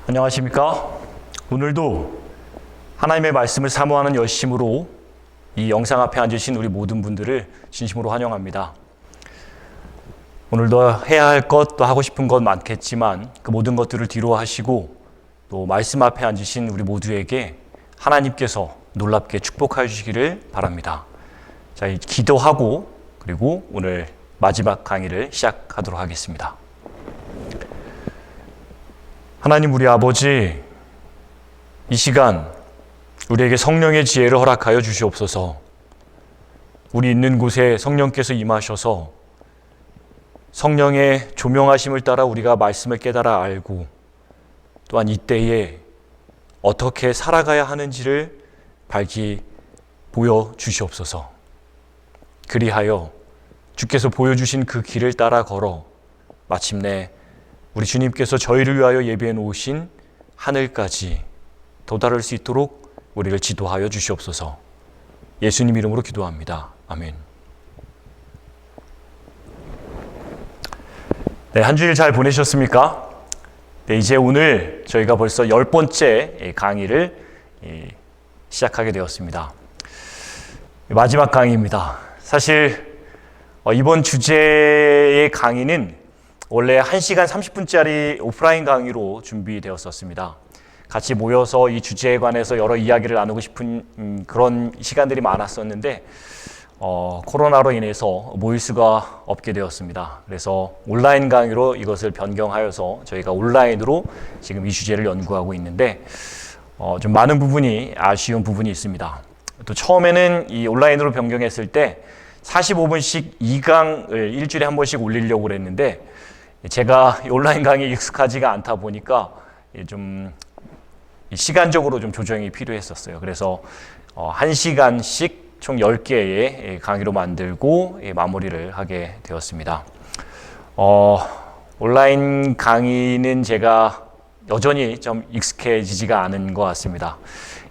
안녕하십니까? 오늘도 하나님의 말씀을 사모하는 열심으로 이 영상 앞에 앉으신 우리 모든 분들을 진심으로 환영합니다. 오늘도 해야 할 것, 또 하고 싶은 것 많겠지만 그 모든 것들을 뒤로 하시고 또 말씀 앞에 앉으신 우리 모두에게 하나님께서 놀랍게 축복해 주시기를 바랍니다. 자, 기도하고 그리고 오늘 마지막 강의를 시작하도록 하겠습니다. 하나님 우리 아버지, 이 시간 우리에게 성령의 지혜를 허락하여 주시옵소서. 우리 있는 곳에 성령께서 임하셔서 성령의 조명하심을 따라 우리가 말씀을 깨달아 알고 또한 이때에 어떻게 살아가야 하는지를 밝히 보여주시옵소서. 그리하여 주께서 보여주신 그 길을 따라 걸어 마침내 우리 주님께서 저희를 위하여 예비해 놓으신 하늘까지 도달할 수 있도록 우리를 지도하여 주시옵소서. 예수님 이름으로 기도합니다. 아멘. 네, 한 주일 잘 보내셨습니까? 네, 이제 오늘 저희가 벌써 10번째 강의를 시작하게 되었습니다. 마지막 강의입니다. 사실 이번 주제의 강의는 원래 1시간 30분짜리 오프라인 강의로 준비되었었습니다. 같이 모여서 이 주제에 관해서 여러 이야기를 나누고 싶은 그런 시간들이 많았었는데 코로나로 인해서 모일 수가 없게 되었습니다. 그래서 온라인 강의로 이것을 변경하여서 저희가 온라인으로 지금 이 주제를 연구하고 있는데 좀 많은 부분이 아쉬운 부분이 있습니다. 또 처음에는 이 온라인으로 변경했을 때 45분씩 2강을 일주일에 한 번씩 올리려고 그랬는데 제가 온라인 강의에 익숙하지가 않다 보니까 좀 시간적으로 좀 조정이 필요했었어요. 그래서 1시간씩 총 10개의 강의로 만들고 마무리를 하게 되었습니다. 온라인 강의는 제가 여전히 좀 익숙해지지가 않은 것 같습니다.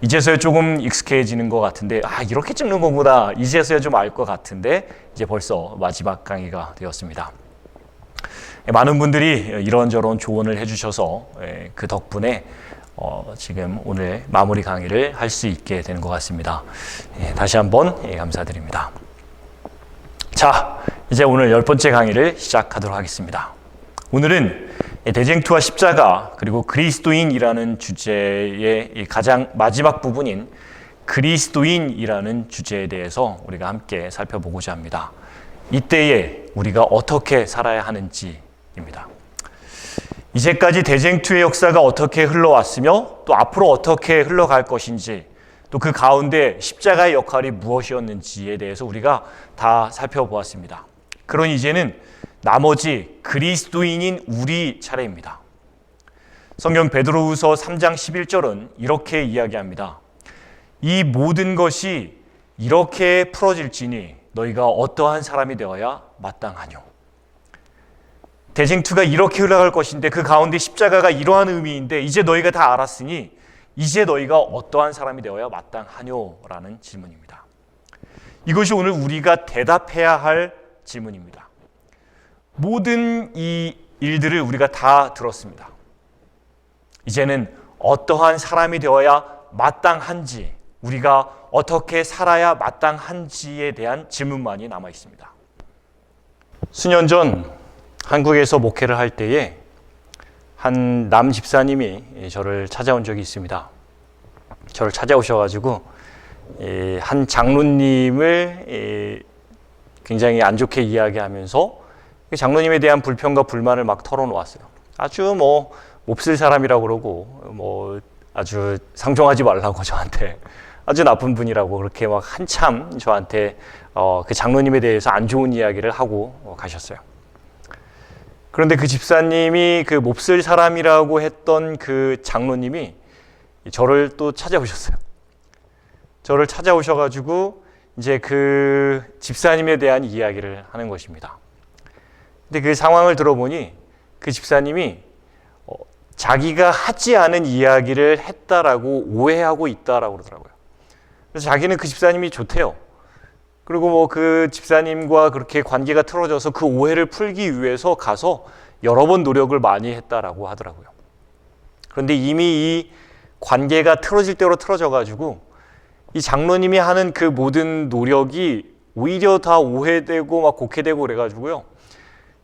이제서야 조금 익숙해지는 것 같은데 이렇게 찍는 거구나 이제서야 좀 알 것 같은데 이제 벌써 마지막 강의가 되었습니다. 많은 분들이 이런저런 조언을 해주셔서 그 덕분에 지금 오늘 마무리 강의를 할 수 있게 되는 것 같습니다. 다시 한번 감사드립니다. 자, 이제 오늘 10번째 강의를 시작하도록 하겠습니다. 오늘은 대쟁투와 십자가 그리고 그리스도인이라는 주제의 가장 마지막 부분인 그리스도인이라는 주제에 대해서 우리가 함께 살펴보고자 합니다. 이때에 우리가 어떻게 살아야 하는지입니다. 이제까지 대쟁투의 역사가 어떻게 흘러왔으며 또 앞으로 어떻게 흘러갈 것인지 또 그 가운데 십자가의 역할이 무엇이었는지에 대해서 우리가 다 살펴보았습니다. 그러니 이제는 나머지 그리스도인인 우리 차례입니다. 성경 베드로후서 3장 11절은 이렇게 이야기합니다. 이 모든 것이 이렇게 풀어질지니 너희가 어떠한 사람이 되어야 마땅하뇨. 대쟁투가 이렇게 흘러갈 것인데 그 가운데 십자가가 이러한 의미인데 이제 너희가 다 알았으니 이제 너희가 어떠한 사람이 되어야 마땅하뇨라는 질문입니다. 이것이 오늘 우리가 대답해야 할 질문입니다. 모든 이 일들을 우리가 다 들었습니다. 이제는 어떠한 사람이 되어야 마땅한지, 우리가 어떻게 살아야 마땅한지에 대한 질문만이 남아 있습니다. 수년 전 한국에서 목회를 할 때에 한 남 집사님이 저를 찾아온 적이 있습니다. 저를 찾아오셔가지고 한 장로님을 굉장히 안 좋게 이야기하면서 장로님에 대한 불평과 불만을 막 털어놓았어요. 아주 몹쓸 사람이라고 그러고 아주 상종하지 말라고 저한테 아주 나쁜 분이라고 그렇게 막 한참 저한테 그 장로님에 대해서 안 좋은 이야기를 하고 가셨어요. 그런데 그 집사님이 그 몹쓸 사람이라고 했던 그 장로님이 저를 또 찾아오셨어요. 저를 찾아오셔가지고 이제 그 집사님에 대한 이야기를 하는 것입니다. 근데 그 상황을 들어보니 그 집사님이 자기가 하지 않은 이야기를 했다라고 오해하고 있다라고 그러더라고요. 그래서 자기는 그 집사님이 좋대요. 그리고 그 집사님과 그렇게 관계가 틀어져서 그 오해를 풀기 위해서 가서 여러 번 노력을 많이 했다라고 하더라고요. 그런데 이미 이 관계가 틀어질 대로 틀어져가지고 이 장로님이 하는 그 모든 노력이 오히려 다 오해되고 막 곡해되고 그래가지고요.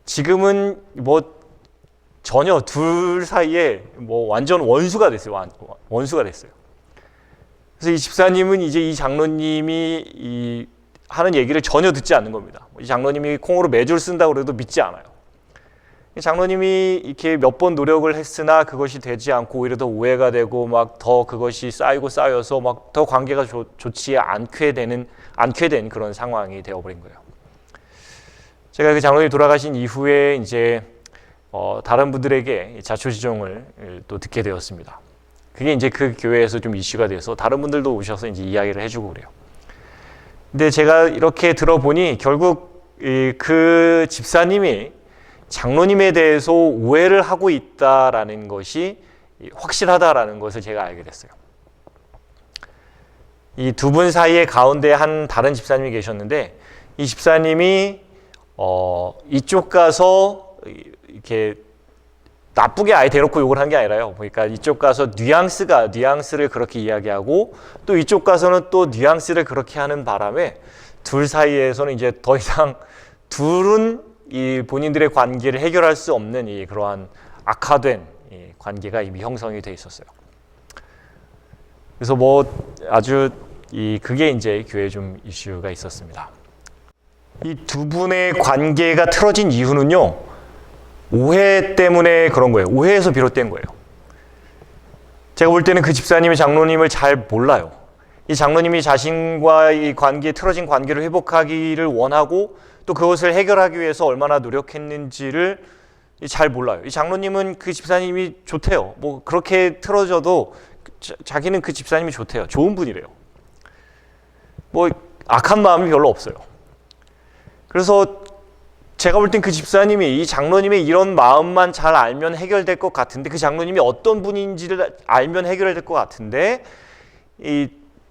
지금은 뭐 전혀 둘 사이에 뭐 완전 원수가 됐어요. 원수가 됐어요. 그래서 이 집사님은 이제 이 장로님이 하는 얘기를 전혀 듣지 않는 겁니다. 이 장로님이 콩으로 매주를 쓴다고 해도 믿지 않아요. 이 장로님이 이렇게 몇 번 노력을 했으나 그것이 되지 않고 오히려 더 오해가 되고 막 더 그것이 쌓여서 막 더 관계가 좋지 않게 된 그런 상황이 되어버린 거예요. 제가 그 장로님이 돌아가신 이후에 이제 다른 분들에게 자초지종을 또 듣게 되었습니다. 그게 이제 그 교회에서 좀 이슈가 돼서 다른 분들도 오셔서 이제 이야기를 해주고 그래요. 근데 제가 이렇게 들어보니 결국 그 집사님이 장로님에 대해서 오해를 하고 있다라는 것이 확실하다라는 것을 제가 알게 됐어요. 이 두 분 사이에 가운데 한 다른 집사님이 계셨는데 이 집사님이 이쪽 가서 이렇게 나쁘게 아예 대놓고 욕을 한 게 아니라요. 그러니까 이쪽 가서 뉘앙스를 그렇게 이야기하고 또 이쪽 가서는 또 뉘앙스를 그렇게 하는 바람에 둘 사이에서는 이제 더 이상 둘은 이 본인들의 관계를 해결할 수 없는 이 그러한 악화된 이 관계가 이미 형성이 돼 있었어요. 그래서 뭐 아주 그게 이제 교회에 좀 이슈가 있었습니다. 이 두 분의 관계가 틀어진 이유는요, 오해 때문에 그런 거예요. 오해에서 비롯된 거예요. 제가 볼 때는 그 집사님이 장로님을 잘 몰라요. 이 장로님이 자신과 이 틀어진 관계를 회복하기를 원하고 또 그것을 해결하기 위해서 얼마나 노력했는지를 잘 몰라요. 이 장로님은 그 집사님이 좋대요. 뭐 그렇게 틀어져도 자기는 그 집사님이 좋대요. 좋은 분이래요. 뭐 악한 마음이 별로 없어요. 그래서 제가 볼 땐 그 집사님이 이 장로님의 이런 마음만 잘 알면 해결될 것 같은데, 그 장로님이 어떤 분인지를 알면 해결될 것 같은데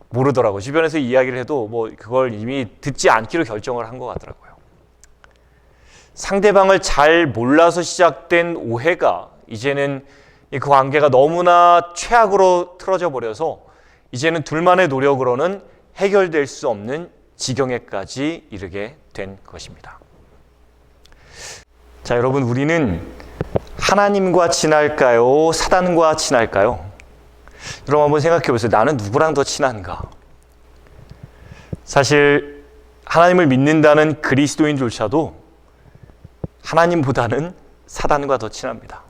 모르더라고요. 주변에서 이야기를 해도 뭐 그걸 이미 듣지 않기로 결정을 한 것 같더라고요. 상대방을 잘 몰라서 시작된 오해가 이제는 그 관계가 너무나 최악으로 틀어져 버려서 이제는 둘만의 노력으로는 해결될 수 없는 지경에까지 이르게 된 것입니다. 자, 여러분, 우리는 하나님과 친할까요? 사단과 친할까요? 여러분 한번 생각해 보세요. 나는 누구랑 더 친한가? 사실 하나님을 믿는다는 그리스도인조차도 하나님보다는 사단과 더 친합니다.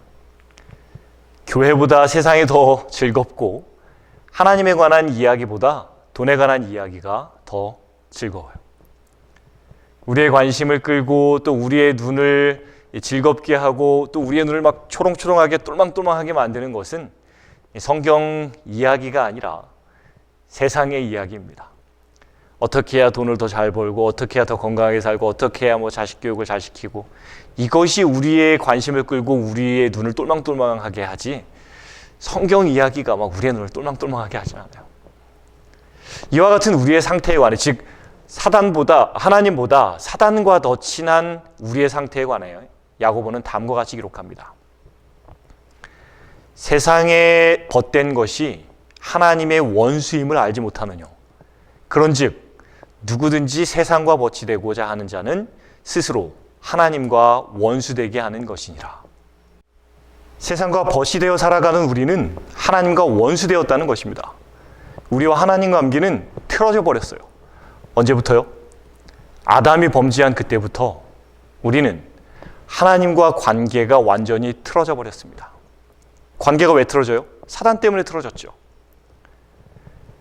교회보다 세상이 더 즐겁고 하나님에 관한 이야기보다 돈에 관한 이야기가 더 즐거워요. 우리의 관심을 끌고 또 우리의 눈을 즐겁게 하고 또 우리의 눈을 막 초롱초롱하게 똘망똘망하게 만드는 것은 성경 이야기가 아니라 세상의 이야기입니다. 어떻게 해야 돈을 더 잘 벌고 어떻게 해야 더 건강하게 살고 어떻게 해야 뭐 자식 교육을 잘 시키고, 이것이 우리의 관심을 끌고 우리의 눈을 똘망똘망하게 하지 성경 이야기가 막 우리의 눈을 똘망똘망하게 하지 않아요. 이와 같은 우리의 상태에 관해, 즉 하나님보다 사단과 더 친한 우리의 상태에 관하여 야고보는 다음과 같이 기록합니다. 세상에 벗된 것이 하나님의 원수임을 알지 못하느뇨. 그런즉 누구든지 세상과 버치되고자 하는 자는 스스로 하나님과 원수되게 하는 것이니라. 세상과 벗이 되어 살아가는 우리는 하나님과 원수되었다는 것입니다. 우리와 하나님 관계는 틀어져 버렸어요. 언제부터요? 아담이 범죄한 그때부터 우리는 하나님과 관계가 완전히 틀어져 버렸습니다. 관계가 왜 틀어져요? 사단 때문에 틀어졌죠.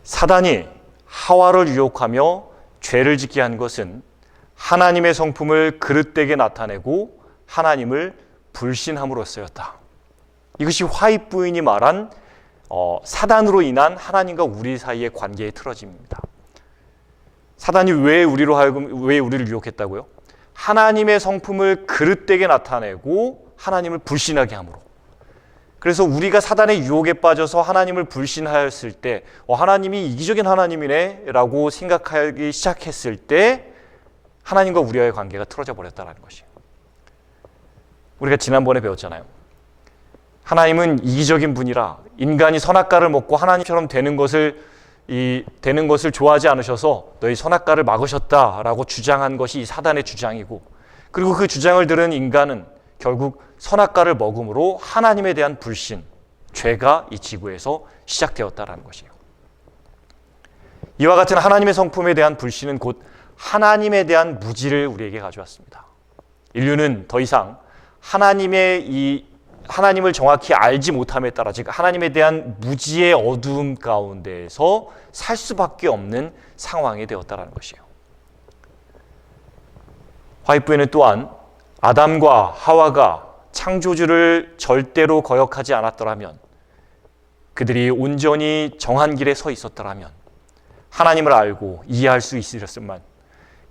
사단이 하와를 유혹하며 죄를 짓게 한 것은 하나님의 성품을 그릇되게 나타내고 하나님을 불신함으로써였다. 이것이 화입 부인이 말한 사단으로 인한 하나님과 우리 사이의 관계의 틀어짐입니다. 사단이 왜 우리를 유혹했다고요? 하나님의 성품을 그릇되게 나타내고 하나님을 불신하게 함으로. 그래서 우리가 사단의 유혹에 빠져서 하나님을 불신하였을 때 하나님이 이기적인 하나님이네 라고 생각하기 시작했을 때 하나님과 우리와의 관계가 틀어져 버렸다는 것이에요. 우리가 지난번에 배웠잖아요. 하나님은 이기적인 분이라 인간이 선악과를 먹고 하나님처럼 되는 것을 좋아하지 않으셔서 너희 선악과를 막으셨다라고 주장한 것이 이 사단의 주장이고, 그리고 그 주장을 들은 인간은 결국 선악과를 먹음으로 하나님에 대한 불신, 죄가 이 지구에서 시작되었다라는 것이에요. 이와 같은 하나님의 성품에 대한 불신은 곧 하나님에 대한 무지를 우리에게 가져왔습니다. 인류는 더 이상 하나님을 정확히 알지 못함에 따라, 즉 하나님에 대한 무지의 어두움 가운데에서 살 수밖에 없는 상황이 되었다는 것이에요. 화이프에는 또한 아담과 하와가 창조주를 절대로 거역하지 않았더라면, 그들이 온전히 정한 길에 서 있었더라면 하나님을 알고 이해할 수 있었지만,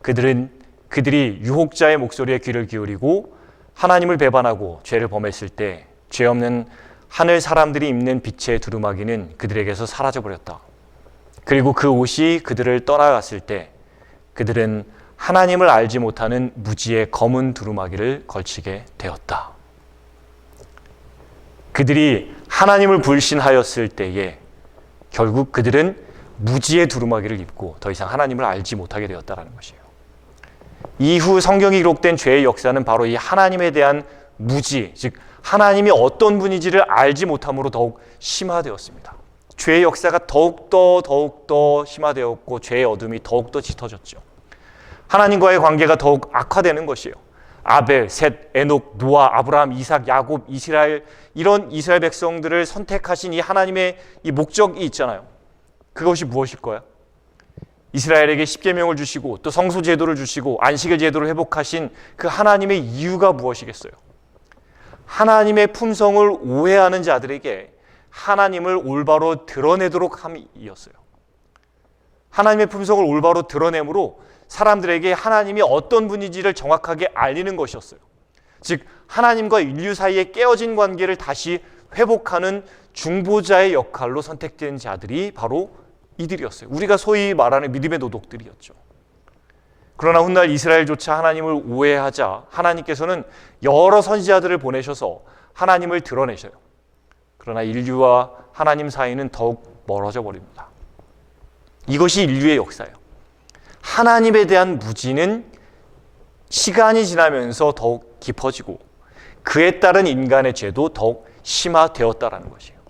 그들이 유혹자의 목소리에 귀를 기울이고 하나님을 배반하고 죄를 범했을 때 죄 없는 하늘 사람들이 입는 빛의 두루마기는 그들에게서 사라져버렸다. 그리고 그 옷이 그들을 떠나갔을 때 그들은 하나님을 알지 못하는 무지의 검은 두루마기를 걸치게 되었다. 그들이 하나님을 불신하였을 때에 결국 그들은 무지의 두루마기를 입고 더 이상 하나님을 알지 못하게 되었다는 것이에요. 이후 성경이 기록된 죄의 역사는 바로 이 하나님에 대한 무지, 즉 하나님이 어떤 분인지를 알지 못함으로 더욱 심화되었습니다. 죄의 역사가 더욱더 심화되었고 죄의 어둠이 더욱더 짙어졌죠. 하나님과의 관계가 더욱 악화되는 것이에요. 아벨, 셋, 에녹, 노아, 아브라함, 이삭, 야곱, 이스라엘, 이런 이스라엘 백성들을 선택하신 이 하나님의 이 목적이 있잖아요. 그것이 무엇일까요? 이스라엘에게 십계명을 주시고 또 성소 제도를 주시고 안식일 제도를 회복하신 그 하나님의 이유가 무엇이겠어요? 하나님의 품성을 오해하는 자들에게 하나님을 올바로 드러내도록 함이었어요. 하나님의 품성을 올바로 드러내므로 사람들에게 하나님이 어떤 분인지를 정확하게 알리는 것이었어요. 즉 하나님과 인류 사이에 깨어진 관계를 다시 회복하는 중보자의 역할로 선택된 자들이 바로 이들이었어요. 우리가 소위 말하는 믿음의 도덕들이었죠. 그러나 훗날 이스라엘조차 하나님을 오해하자 하나님께서는 여러 선지자들을 보내셔서 하나님을 드러내셔요. 그러나 인류와 하나님 사이는 더욱 멀어져 버립니다. 이것이 인류의 역사예요. 하나님에 대한 무지는 시간이 지나면서 더욱 깊어지고 그에 따른 인간의 죄도 더욱 심화되었다라는 것이에요.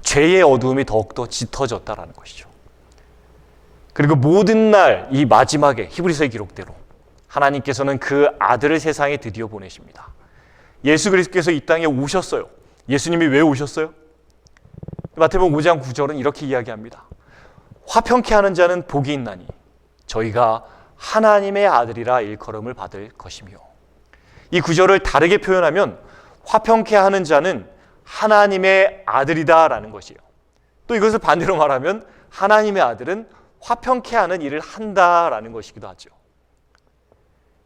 죄의 어두움이 더욱더 짙어졌다라는 것이죠. 그리고 모든 날 이 마지막에 히브리서의 기록대로 하나님께서는 그 아들을 세상에 드디어 보내십니다. 예수 그리스도께서 이 땅에 오셨어요. 예수님이 왜 오셨어요? 마태복음 5장 9절은 이렇게 이야기합니다. 화평케 하는 자는 복이 있나니 저희가 하나님의 아들이라 일컬음을 받을 것이며, 이 구절을 다르게 표현하면 화평케 하는 자는 하나님의 아들이다라는 것이에요. 또 이것을 반대로 말하면 하나님의 아들은 화평케 하는 일을 한다라는 것이기도 하죠.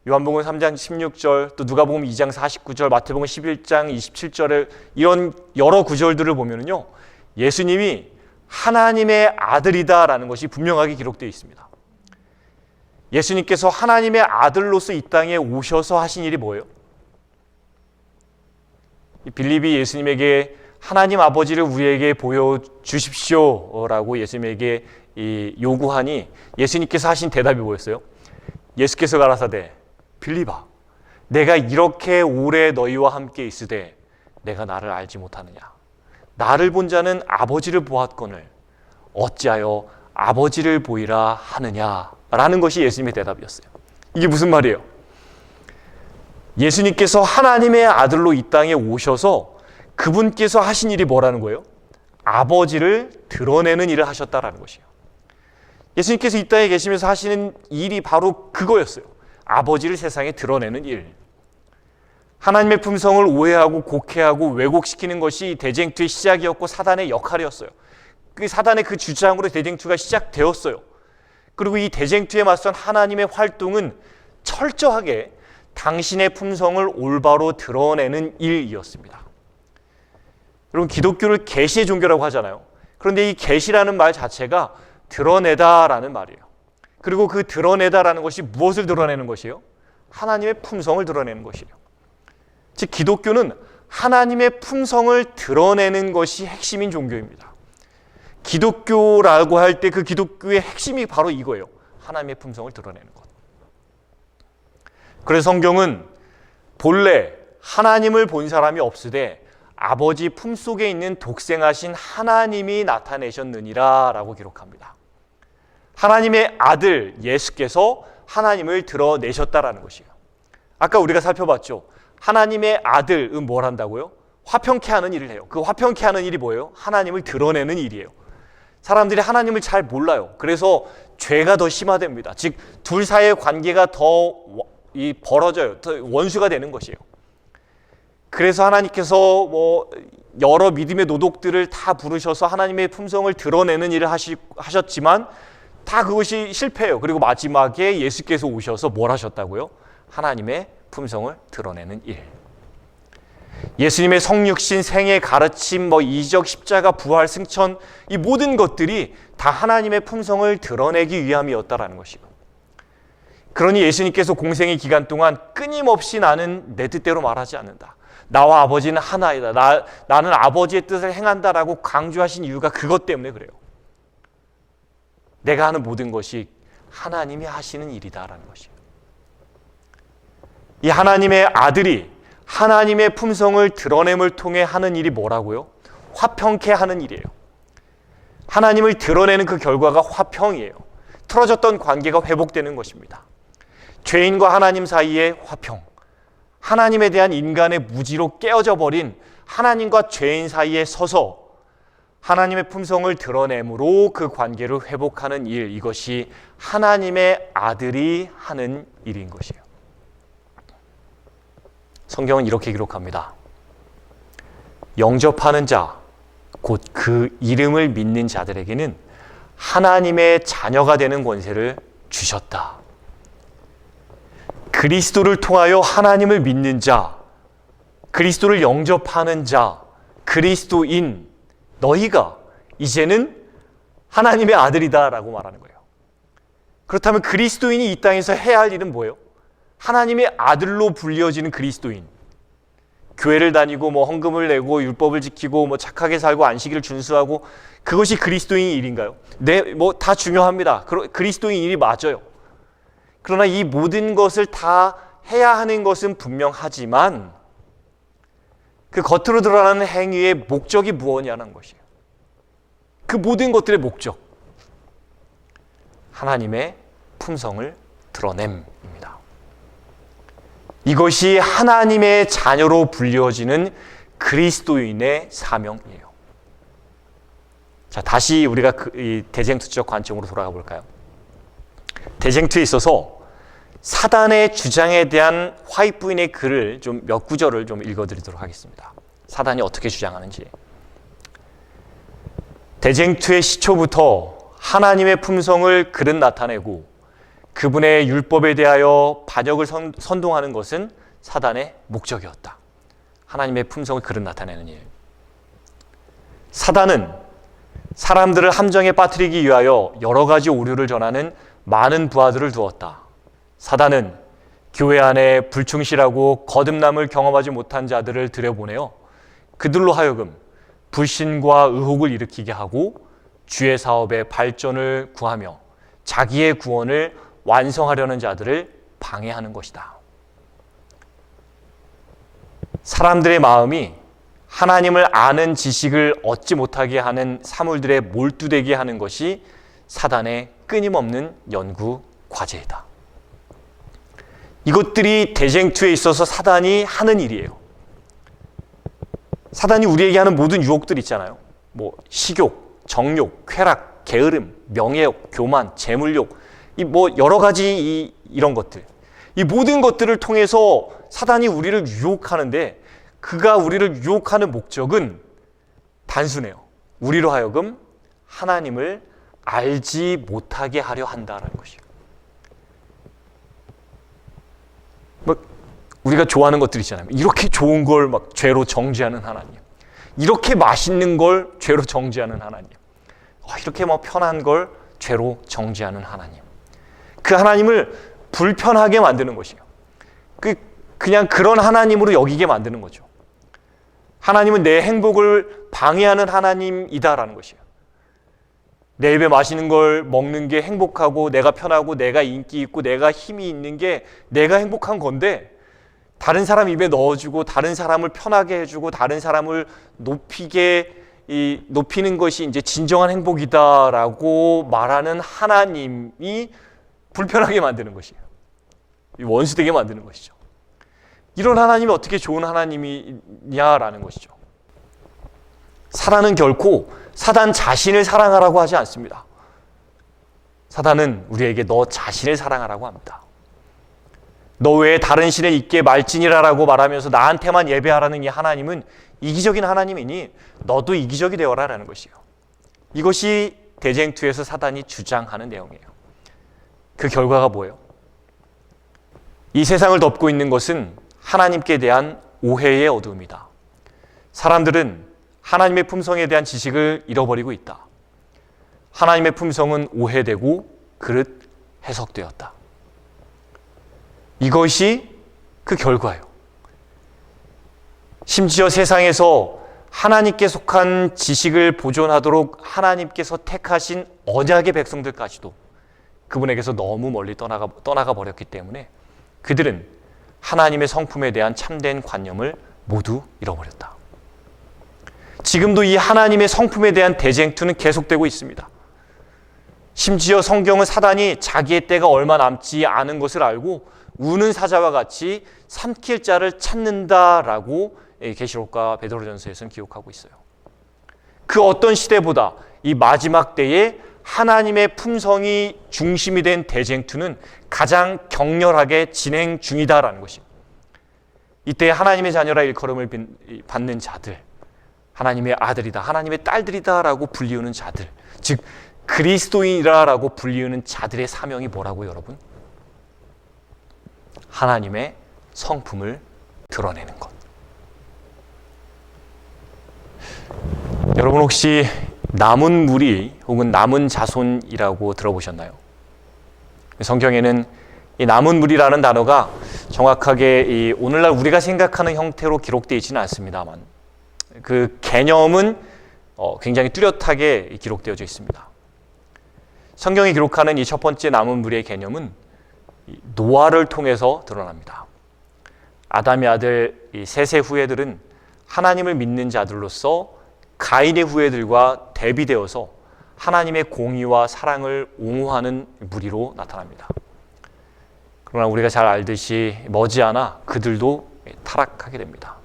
요한복음 3장 16절, 또 누가복음 2장 49절, 마태복음 11장 27절에 이런 여러 구절들을 보면요, 예수님이 하나님의 아들이다라는 것이 분명하게 기록되어 있습니다. 예수님께서 하나님의 아들로서 이 땅에 오셔서 하신 일이 뭐예요? 빌립이 예수님에게 하나님 아버지를 우리에게 보여주십시오라고 예수님에게 요구하니 예수님께서 하신 대답이 뭐였어요? 예수께서 가라사대 빌립아, 내가 이렇게 오래 너희와 함께 있으되 내가 나를 알지 못하느냐? 나를 본 자는 아버지를 보았거늘 어찌하여 아버지를 보이라 하느냐라는 것이 예수님의 대답이었어요. 이게 무슨 말이에요? 예수님께서 하나님의 아들로 이 땅에 오셔서 그분께서 하신 일이 뭐라는 거예요? 아버지를 드러내는 일을 하셨다라는 것이에요. 예수님께서 이 땅에 계시면서 하시는 일이 바로 그거였어요. 아버지를 세상에 드러내는 일. 하나님의 품성을 오해하고 곡해하고 왜곡시키는 것이 대쟁투의 시작이었고 사단의 역할이었어요. 그 사단의 그 주장으로 대쟁투가 시작되었어요. 그리고 이 대쟁투에 맞선 하나님의 활동은 철저하게 당신의 품성을 올바로 드러내는 일이었습니다. 여러분, 기독교를 계시의 종교라고 하잖아요. 그런데 이 계시라는 말 자체가 드러내다라는 말이에요. 그리고 그 드러내다라는 것이 무엇을 드러내는 것이에요? 하나님의 품성을 드러내는 것이에요. 즉 기독교는 하나님의 품성을 드러내는 것이 핵심인 종교입니다. 기독교라고 할 때 그 기독교의 핵심이 바로 이거예요. 하나님의 품성을 드러내는 것. 그래서 성경은 본래 하나님을 본 사람이 없으되 아버지 품속에 있는 독생하신 하나님이 나타내셨느니라 라고 기록합니다. 하나님의 아들 예수께서 하나님을 드러내셨다라는 것이에요. 아까 우리가 살펴봤죠. 하나님의 아들은 뭘 한다고요? 화평케 하는 일을 해요. 그 화평케 하는 일이 뭐예요? 하나님을 드러내는 일이에요. 사람들이 하나님을 잘 몰라요. 그래서 죄가 더 심화됩니다. 즉 둘 사이의 관계가 더 벌어져요. 더 원수가 되는 것이에요. 그래서 하나님께서 여러 믿음의 노독들을 다 부르셔서 하나님의 품성을 드러내는 일을 하셨지만 다 그것이 실패해요. 그리고 마지막에 예수께서 오셔서 뭘 하셨다고요? 하나님의 품성을 드러내는 일. 예수님의 성육신, 생애, 가르침, 이적, 십자가, 부활, 승천, 이 모든 것들이 다 하나님의 품성을 드러내기 위함이었다라는 것이고, 그러니 예수님께서 공생의 기간 동안 끊임없이 나는 내 뜻대로 말하지 않는다. 나와 아버지는 하나이다. 나는 아버지의 뜻을 행한다라고 강조하신 이유가 그것 때문에 그래요. 내가 하는 모든 것이 하나님이 하시는 일이다라는 것이에요. 이 하나님의 아들이 하나님의 품성을 드러냄을 통해 하는 일이 뭐라고요? 화평케 하는 일이에요. 하나님을 드러내는 그 결과가 화평이에요. 틀어졌던 관계가 회복되는 것입니다. 죄인과 하나님 사이의 화평, 하나님에 대한 인간의 무지로 깨어져 버린 하나님과 죄인 사이에 서서 하나님의 품성을 드러내므로 그 관계를 회복하는 일, 이것이 하나님의 아들이 하는 일인 것이에요. 성경은 이렇게 기록합니다. 영접하는 자, 곧 그 이름을 믿는 자들에게는 하나님의 자녀가 되는 권세를 주셨다. 그리스도를 통하여 하나님을 믿는 자, 그리스도를 영접하는 자, 그리스도인 너희가 이제는 하나님의 아들이다라고 말하는 거예요. 그렇다면 그리스도인이 이 땅에서 해야 할 일은 뭐예요? 하나님의 아들로 불려지는 그리스도인. 교회를 다니고 헌금을 내고 율법을 지키고 착하게 살고 안식일을 준수하고, 그것이 그리스도인 일인가요? 다 중요합니다. 그리스도인 일이 맞아요. 그러나 이 모든 것을 다 해야 하는 것은 분명하지만 그 겉으로 드러나는 행위의 목적이 무엇이냐는 것이에요. 그 모든 것들의 목적, 하나님의 품성을 드러냄입니다. 이것이 하나님의 자녀로 불려지는 그리스도인의 사명이에요. 자, 다시 우리가 이 대쟁투적 관점으로 돌아가 볼까요? 대쟁투에 있어서 사단의 주장에 대한 화이트 부인의 글을 몇 구절을 읽어드리도록 하겠습니다. 사단이 어떻게 주장하는지. 대쟁투의 시초부터 하나님의 품성을 글은 나타내고 그분의 율법에 대하여 반역을 선동하는 것은 사단의 목적이었다. 하나님의 품성을 글은 나타내는 일. 사단은 사람들을 함정에 빠뜨리기 위하여 여러 가지 오류를 전하는 많은 부하들을 두었다. 사단은 교회 안에 불충실하고 거듭남을 경험하지 못한 자들을 들여보내어 그들로 하여금 불신과 의혹을 일으키게 하고 주의 사업의 발전을 구하며 자기의 구원을 완성하려는 자들을 방해하는 것이다. 사람들의 마음이 하나님을 아는 지식을 얻지 못하게 하는 사물들에 몰두되게 하는 것이 사단의 끊임없는 연구 과제이다. 이것들이 대쟁투에 있어서 사단이 하는 일이에요. 사단이 우리에게 하는 모든 유혹들 있잖아요. 식욕, 정욕, 쾌락, 게으름, 명예욕, 교만, 재물욕, 여러 가지 이런 것들. 이 모든 것들을 통해서 사단이 우리를 유혹하는데, 그가 우리를 유혹하는 목적은 단순해요. 우리로 하여금 하나님을 알지 못하게 하려 한다는 것이에요. 우리가 좋아하는 것들 있잖아요. 이렇게 좋은 걸 죄로 정죄하는 하나님, 이렇게 맛있는 걸 죄로 정죄하는 하나님, 이렇게 편한 걸 죄로 정죄하는 하나님. 그 하나님을 불편하게 만드는 것이에요. 그냥 그런 하나님으로 여기게 만드는 거죠. 하나님은 내 행복을 방해하는 하나님이다라는 것이에요. 내 입에 맛있는 걸 먹는 게 행복하고 내가 편하고 내가 인기 있고 내가 힘이 있는 게 내가 행복한 건데, 다른 사람 입에 넣어주고 다른 사람을 편하게 해주고 다른 사람을 높이는 것이 이제 진정한 행복이다라고 말하는 하나님이 불편하게 만드는 것이에요. 원수되게 만드는 것이죠. 이런 하나님이 어떻게 좋은 하나님이냐라는 것이죠. 사단은 결코 사단 자신을 사랑하라고 하지 않습니다. 사단은 우리에게 너 자신을 사랑하라고 합니다. 너 외에 다른 신에 있게 말지니라라고 말하면서 나한테만 예배하라는 이 하나님은 이기적인 하나님이니 너도 이기적이 되어라라는 것이에요. 이것이 대쟁투에서 사단이 주장하는 내용이에요. 그 결과가 뭐예요? 이 세상을 덮고 있는 것은 하나님께 대한 오해의 어두움이다. 사람들은 하나님의 품성에 대한 지식을 잃어버리고 있다. 하나님의 품성은 오해되고 그릇 해석되었다. 이것이 그 결과예요. 심지어 세상에서 하나님께 속한 지식을 보존하도록 하나님께서 택하신 언약의 백성들까지도 그분에게서 너무 멀리 떠나가 버렸기 때문에 그들은 하나님의 성품에 대한 참된 관념을 모두 잃어버렸다. 지금도 이 하나님의 성품에 대한 대쟁투는 계속되고 있습니다. 심지어 성경은 사단이 자기의 때가 얼마 남지 않은 것을 알고 우는 사자와 같이 삼킬 자를 찾는다라고 계시록과 베드로전서에서는 기록하고 있어요. 그 어떤 시대보다 이 마지막 때에 하나님의 품성이 중심이 된 대쟁투는 가장 격렬하게 진행 중이다라는 것입니다. 이때 하나님의 자녀라 일컬음을 받는 자들, 하나님의 아들이다, 하나님의 딸들이다라고 불리우는 자들, 즉 그리스도인이라고 불리우는 자들의 사명이 뭐라고요, 여러분? 하나님의 성품을 드러내는 것. 여러분 혹시 남은 무리 혹은 남은 자손이라고 들어보셨나요? 성경에는 이 남은 무리라는 단어가 정확하게 이 오늘날 우리가 생각하는 형태로 기록되어 있지는 않습니다만 그 개념은 굉장히 뚜렷하게 기록되어져 있습니다. 성경이 기록하는 이 첫 번째 남은 무리의 개념은 노아를 통해서 드러납니다. 아담의 아들 이 셋의 후예들은 하나님을 믿는 자들로서 가인의 후예들과 대비되어서 하나님의 공의와 사랑을 옹호하는 무리로 나타납니다. 그러나 우리가 잘 알듯이 머지않아 그들도 타락하게 됩니다.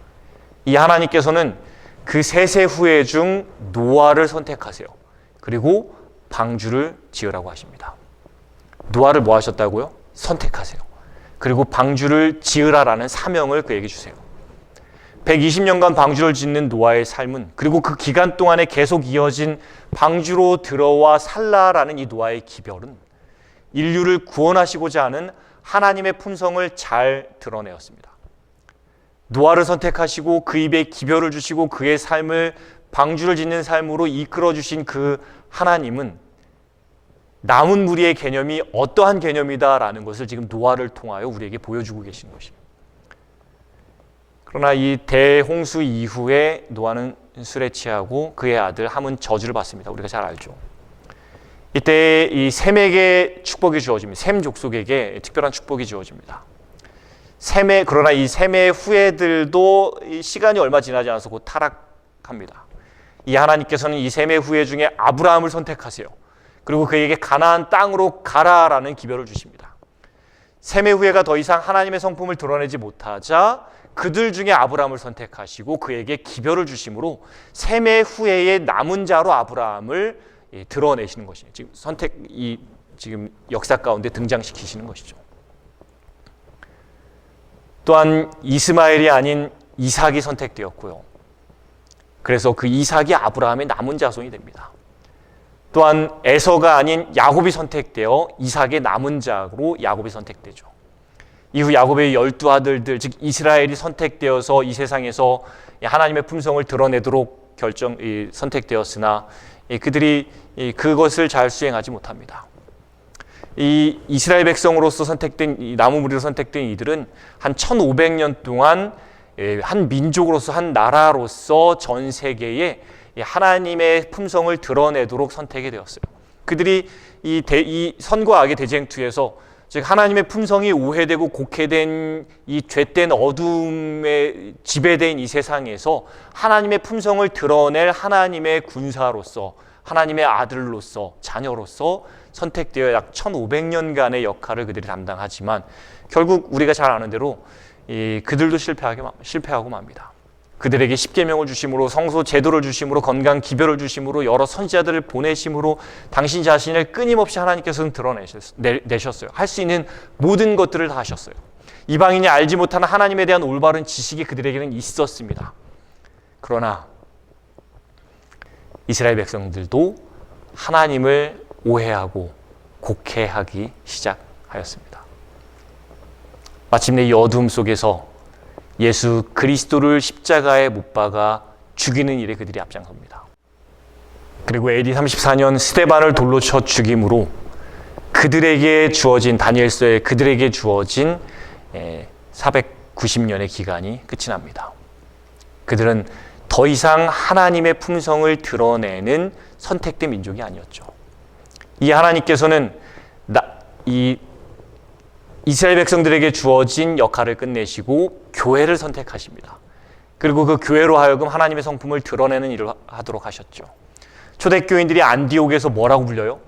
이 하나님께서는 그 셋의 후예 중 노아를 선택하세요. 그리고 방주를 지으라고 하십니다. 노아를 뭐 하셨다고요? 선택하세요. 그리고 방주를 지으라라는 사명을 그에게 주세요. 120년간 방주를 짓는 노아의 삶은, 그리고 그 기간 동안에 계속 이어진 방주로 들어와 살라라는 이 노아의 기별은 인류를 구원하시고자 하는 하나님의 품성을 잘 드러내었습니다. 노아를 선택하시고 그 입에 기별을 주시고 그의 삶을 방주를 짓는 삶으로 이끌어 주신 그 하나님은 남은 무리의 개념이 어떠한 개념이다라는 것을 지금 노아를 통하여 우리에게 보여주고 계신 것입니다. 그러나 이 대홍수 이후에 노아는 술에 취하고 그의 아들 함은 저주를 받습니다. 우리가 잘 알죠. 이때 이 셈에게 축복이 주어집니다. 셈 족속에게 특별한 축복이 주어집니다. 그러나 이 셈의 후예들도 시간이 얼마 지나지 않아서 곧 타락합니다. 이 하나님께서는 이 셈의 후예 중에 아브라함을 선택하세요. 그리고 그에게 가나안 땅으로 가라라는 기별을 주십니다. 셈의 후예가 더 이상 하나님의 성품을 드러내지 못하자 그들 중에 아브라함을 선택하시고 그에게 기별을 주심으로 셈의 후예의 남은 자로 아브라함을 드러내시는 것이에요. 지금 역사 가운데 등장시키시는 것이죠. 또한 이스마엘이 아닌 이삭이 선택되었고요. 그래서 그 이삭이 아브라함의 남은 자손이 됩니다. 또한 에서가 아닌 야곱이 선택되어 이삭의 남은 자로 야곱이 선택되죠. 이후 야곱의 12아들들, 즉 이스라엘이 선택되어서 이 세상에서 하나님의 품성을 드러내도록 선택되었으나 그들이 그것을 잘 수행하지 못합니다. 이 이스라엘 백성으로서 선택된 이 남은 무리로 선택된 이들은 한 1500년 동안 한 민족으로서, 한 나라로서 전 세계에 하나님의 품성을 드러내도록 선택이 되었어요. 그들이 이 선과 악의 대쟁투에서, 즉 하나님의 품성이 오해되고 곡해된 이 죄된 어둠에 지배된 이 세상에서 하나님의 품성을 드러낼 하나님의 군사로서, 하나님의 아들로서, 자녀로서 선택되어 약 1500년간의 역할을 그들이 담당하지만 결국 우리가 잘 아는 대로 그들도 실패하고 맙니다. 그들에게 십계명을 주심으로, 성소 제도를 주심으로, 건강 기별을 주심으로, 여러 선지자들을 보내심으로 당신 자신을 끊임없이 하나님께서는 드러내셨어요. 할 수 있는 모든 것들을 다 하셨어요. 이방인이 알지 못하는 하나님에 대한 올바른 지식이 그들에게는 있었습니다. 그러나 이스라엘 백성들도 하나님을 오해하고 곡해하기 시작하였습니다. 마침내 이 어둠 속에서 예수 그리스도를 십자가에 못 박아 죽이는 일에 그들이 앞장섭니다. 그리고 AD 34년 스데반을 돌로 쳐 죽임으로 그들에게 주어진, 다니엘서에 그들에게 주어진 490년의 기간이 끝이 납니다. 그들은 더 이상 하나님의 품성을 드러내는 선택된 민족이 아니었죠. 이 하나님께서는 이 이스라엘 백성들에게 주어진 역할을 끝내시고 교회를 선택하십니다. 그리고 그 교회로 하여금 하나님의 성품을 드러내는 일을 하도록 하셨죠. 초대교인들이 안디옥에서 뭐라고 불려요?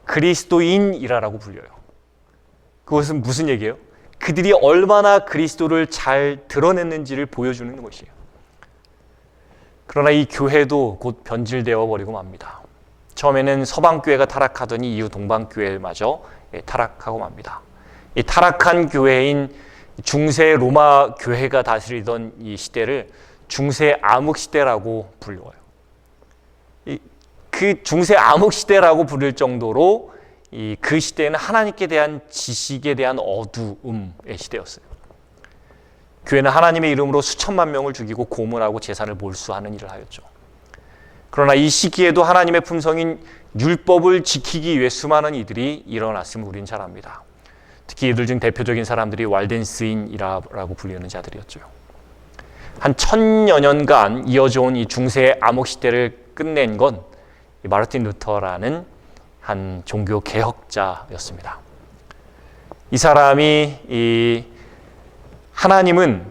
그리스도인이라고 불려요. 그것은 무슨 얘기예요? 그들이 얼마나 그리스도를 잘 드러냈는지를 보여주는 것이에요. 그러나 이 교회도 곧 변질되어 버리고 맙니다. 처음에는 서방교회가 타락하더니 이후 동방교회마저 타락하고 맙니다. 이 타락한 교회인 중세 로마 교회가 다스리던 이 시대를 중세 암흑 시대라고 불러요. 그 중세 암흑 시대라고 부를 정도로 그 시대는 하나님께 대한 지식에 대한 어두움의 시대였어요. 교회는 하나님의 이름으로 수천만 명을 죽이고 고문하고 재산을 몰수하는 일을 하였죠. 그러나 이 시기에도 하나님의 품성인 율법을 지키기 위해 수많은 이들이 일어났음을 우리는 잘 압니다. 특히 이들 중 대표적인 사람들이 왈덴스인이라고 불리는 자들이었죠. 한 1000여 년간 이어져 온 이 중세 암흑 시대를 끝낸 건 마르틴 루터라는 한 종교 개혁자였습니다. 이 사람이 하나님은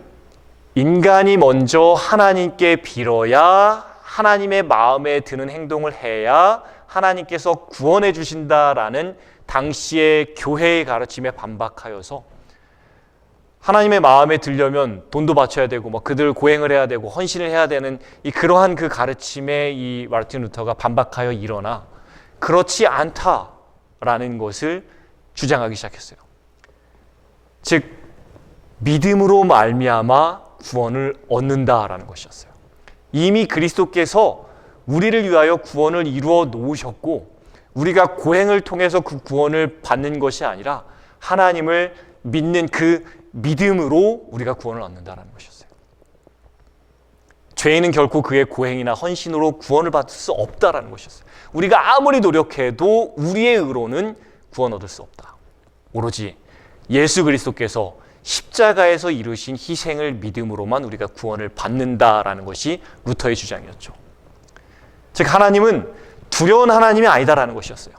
인간이 먼저 하나님께 빌어야, 하나님의 마음에 드는 행동을 해야 하나님께서 구원해 주신다라는 당시의 교회의 가르침에 반박하여서 하나님의 마음에 들려면 돈도 바쳐야 되고 그들 고행을 해야 되고 헌신을 해야 되는 그러한 그 가르침에 이 마르틴 루터가 반박하여 일어나 그렇지 않다라는 것을 주장하기 시작했어요. 즉 믿음으로 말미암아 구원을 얻는다라는 것이었어요. 이미 그리스도께서 우리를 위하여 구원을 이루어 놓으셨고 우리가 고행을 통해서 그 구원을 받는 것이 아니라 하나님을 믿는 그 믿음으로 우리가 구원을 얻는다는 것이었어요. 죄인은 결코 그의 고행이나 헌신으로 구원을 받을 수 없다는 것이었어요. 우리가 아무리 노력해도 우리의 의로는 구원 얻을 수 없다. 오로지 예수 그리스도께서 십자가에서 이루신 희생을 믿음으로만 우리가 구원을 받는다라는 것이 루터의 주장이었죠. 즉 하나님은 두려운 하나님이 아니다라는 것이었어요.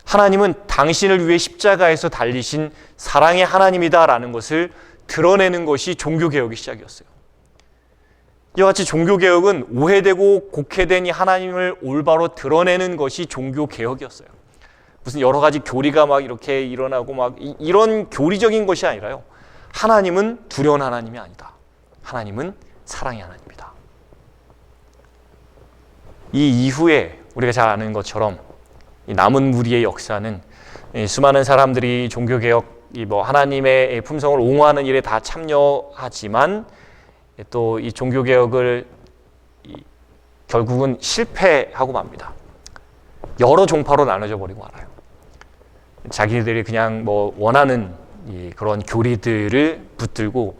하나님은 당신을 위해 십자가에서 달리신 사랑의 하나님이다라는 것을 드러내는 것이 종교개혁의 시작이었어요. 이와 같이 종교개혁은 오해되고 곡해된 이 하나님을 올바로 드러내는 것이 종교개혁이었어요. 무슨 여러 가지 교리가 이렇게 일어나고 이런 교리적인 것이 아니라요. 하나님은 두려운 하나님이 아니다. 하나님은 사랑의 하나님이다. 이 이후에 우리가 잘 아는 것처럼 이 남은 무리의 역사는 수많은 사람들이 종교개혁, 하나님의 품성을 옹호하는 일에 다 참여하지만 또 이 종교개혁을 결국은 실패하고 맙니다. 여러 종파로 나눠져 버리고 말아요. 자기들이 그냥 원하는 그런 교리들을 붙들고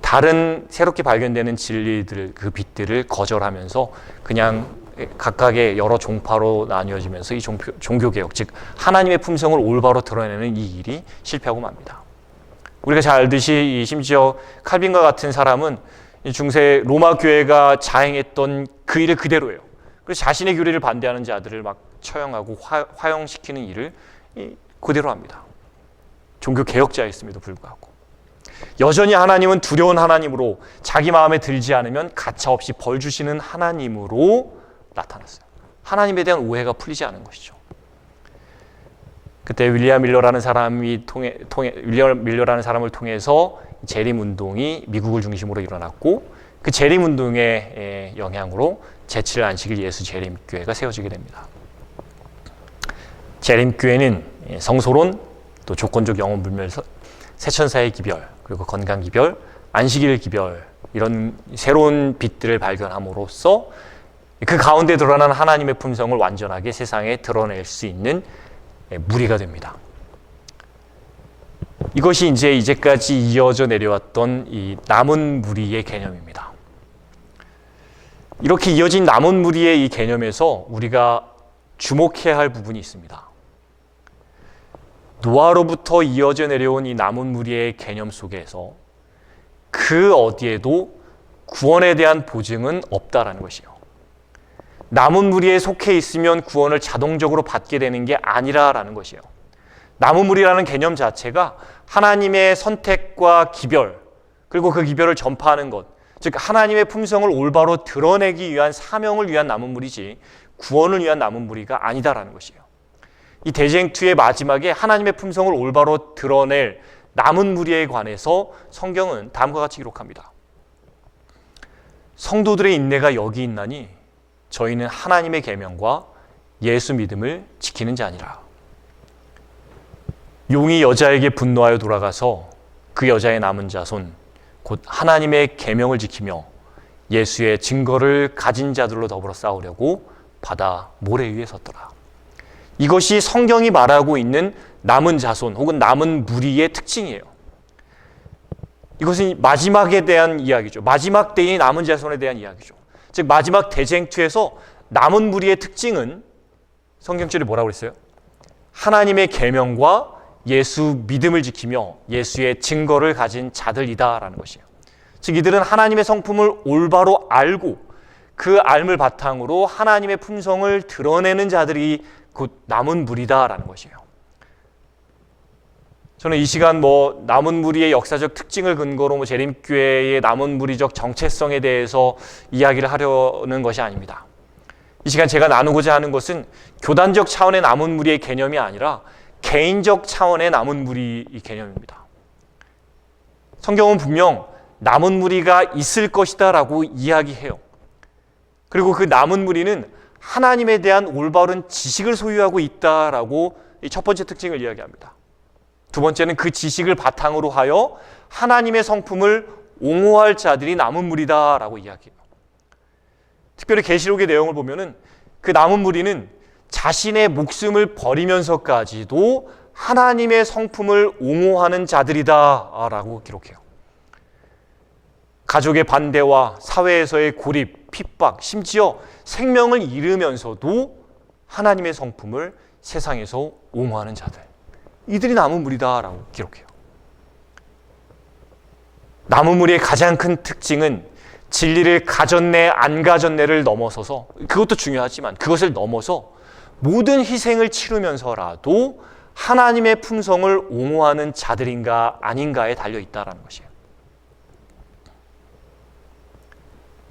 다른 새롭게 발견되는 진리들, 그 빛들을 거절하면서 그냥 각각의 여러 종파로 나뉘어지면서 이 종교개혁, 즉 하나님의 품성을 올바로 드러내는 이 일이 실패하고 맙니다. 우리가 잘 알듯이 심지어 칼빈과 같은 사람은 중세 로마 교회가 자행했던 그 일을 그대로예요. 그래서 자신의 교리를 반대하는 자들을 막 처형하고 화형시키는 일을 그대로 합니다. 종교 개혁자였음에도 불구하고 여전히 하나님은 두려운 하나님으로, 자기 마음에 들지 않으면 가차없이 벌 주시는 하나님으로 나타났어요. 하나님에 대한 오해가 풀리지 않은 것이죠. 그때 윌리엄 밀러라는 사람을 통해서 재림 운동이 미국을 중심으로 일어났고, 그 재림 운동의 영향으로 제7일 안식일 예수 재림교회가 세워지게 됩니다. 재림교회는 성소론, 또 조건적 영혼 불멸, 세천사의 기별, 그리고 건강 기별, 안식일 기별, 이런 새로운 빛들을 발견함으로써 그 가운데 드러나는 하나님의 품성을 완전하게 세상에 드러낼 수 있는 무리가 됩니다. 이것이 이제까지 이어져 내려왔던 이 남은 무리의 개념입니다. 이렇게 이어진 남은 무리의 이 개념에서 우리가 주목해야 할 부분이 있습니다. 노아로부터 이어져 내려온 이 남은 무리의 개념 속에서 그 어디에도 구원에 대한 보증은 없다라는 것이요. 남은 무리에 속해 있으면 구원을 자동적으로 받게 되는 게 아니라라는 것이에요. 남은 무리라는 개념 자체가 하나님의 선택과 기별, 그리고 그 기별을 전파하는 것, 즉 하나님의 품성을 올바로 드러내기 위한 사명을 위한 남은 무리지 구원을 위한 남은 무리가 아니다라는 것이에요. 이 대쟁투의 마지막에 하나님의 품성을 올바로 드러낼 남은 무리에 관해서 성경은 다음과 같이 기록합니다. 성도들의 인내가 여기 있나니 저희는 하나님의 계명과 예수 믿음을 지키는 자니라. 용이 여자에게 분노하여 돌아가서 그 여자의 남은 자손 곧 하나님의 계명을 지키며 예수의 증거를 가진 자들로 더불어 싸우려고 바다 모래 위에 섰더라. 이것이 성경이 말하고 있는 남은 자손 혹은 남은 무리의 특징이에요. 이것은 마지막에 대한 이야기죠. 마지막 때의 남은 자손에 대한 이야기죠. 즉 마지막 대쟁투에서 남은 무리의 특징은 성경절이 뭐라고 그랬어요? 하나님의 계명과 예수 믿음을 지키며 예수의 증거를 가진 자들이다라는 것이에요. 즉 이들은 하나님의 성품을 올바로 알고 그 알을 바탕으로 하나님의 품성을 드러내는 자들이 곧 남은 무리다라는 것이에요. 저는 이 시간 남은 무리의 역사적 특징을 근거로 재림교회의 남은 무리적 정체성에 대해서 이야기를 하려는 것이 아닙니다. 이 시간 제가 나누고자 하는 것은 교단적 차원의 남은 무리의 개념이 아니라 개인적 차원의 남은 무리의 개념입니다. 성경은 분명 남은 무리가 있을 것이다 라고 이야기해요. 그리고 그 남은 무리는 하나님에 대한 올바른 지식을 소유하고 있다라고 첫 번째 특징을 이야기합니다. 두 번째는 그 지식을 바탕으로 하여 하나님의 성품을 옹호할 자들이 남은 무리다라고 이야기해요. 특별히 계시록의 내용을 보면은 그 남은 무리는 자신의 목숨을 버리면서까지도 하나님의 성품을 옹호하는 자들이다라고 기록해요. 가족의 반대와 사회에서의 고립, 핍박, 심지어 생명을 잃으면서도 하나님의 성품을 세상에서 옹호하는 자들, 이들이 남은 무리다라고 기록해요. 남은 무리의 가장 큰 특징은 진리를 가졌네 안 가졌네를 넘어서서, 그것도 중요하지만 그것을 넘어서 모든 희생을 치르면서라도 하나님의 품성을 옹호하는 자들인가 아닌가에 달려있다는 것이에요.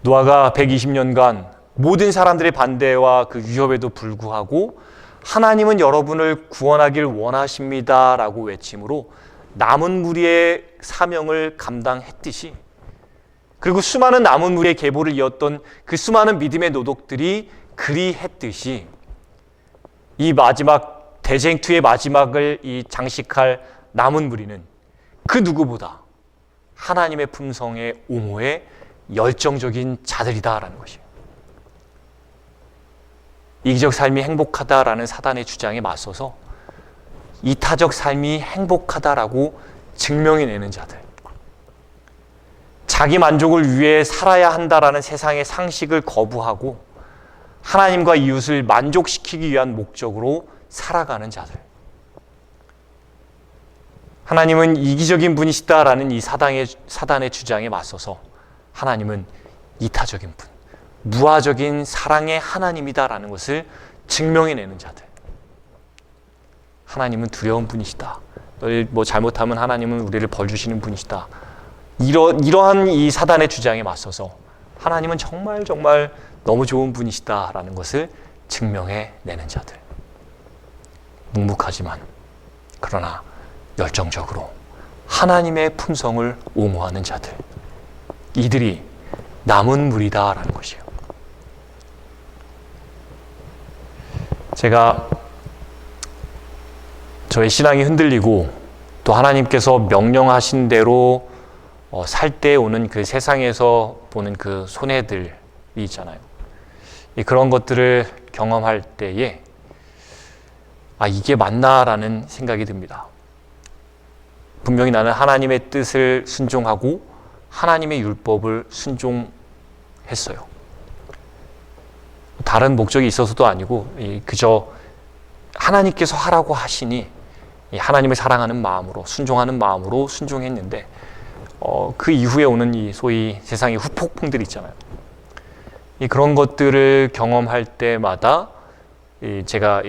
노아가 120년간 모든 사람들의 반대와 그 위협에도 불구하고 하나님은 여러분을 구원하길 원하십니다 라고 외침으로 남은 무리의 사명을 감당했듯이, 그리고 수많은 남은 무리의 계보를 이었던 그 수많은 믿음의 노독들이 그리했듯이 이 마지막 대쟁투의 마지막을 장식할 남은 무리는 그 누구보다 하나님의 품성의 옹호에 열정적인 자들이다라는 것이에요. 이기적 삶이 행복하다라는 사단의 주장에 맞서서 이타적 삶이 행복하다라고 증명해내는 자들, 자기 만족을 위해 살아야 한다라는 세상의 상식을 거부하고 하나님과 이웃을 만족시키기 위한 목적으로 살아가는 자들. 하나님은 이기적인 분이시다라는 이 사단의 주장에 맞서서 하나님은 이타적인 분, 무아적인 사랑의 하나님이다라는 것을 증명해내는 자들. 하나님은 두려운 분이시다. 너희 뭐 잘못하면 하나님은 우리를 벌 주시는 분이시다. 이러한 이 사단의 주장에 맞서서 하나님은 정말 너무 좋은 분이시다라는 것을 증명해내는 자들. 묵묵하지만 그러나 열정적으로 하나님의 품성을 옹호하는 자들. 이들이 남은 무리다라는 것이에요. 제가 저의 신앙이 흔들리고 또 하나님께서 명령하신 대로 살 때 오는 그 세상에서 보는 그 손해들이 있잖아요. 그런 것들을 경험할 때에 이게 맞나라는 생각이 듭니다. 분명히 나는 하나님의 뜻을 순종하고 하나님의 율법을 순종했어요. 다른 목적이 있어서도 아니고 그저 하나님께서 하라고 하시니 하나님을 사랑하는 마음으로 순종하는 마음으로 순종했는데 그 이후에 오는 이 소위 세상의 후폭풍들이 있잖아요. 그런 것들을 경험할 때마다 제가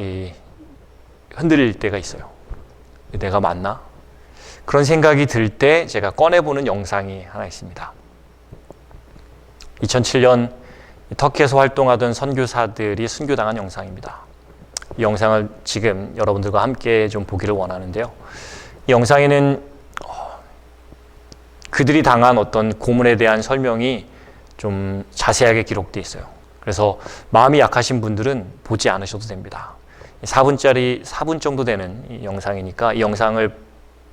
흔들릴 때가 있어요. 내가 맞나? 그런 생각이 들 때 제가 꺼내보는 영상이 하나 있습니다. 2007년 터키에서 활동하던 선교사들이 순교당한 영상입니다. 이 영상을 지금 여러분들과 함께 좀 보기를 원하는데요. 이 영상에는 그들이 당한 어떤 고문에 대한 설명이 좀 자세하게 기록되어 있어요. 그래서 마음이 약하신 분들은 보지 않으셔도 됩니다. 4분 정도 되는 이 영상이니까 이 영상을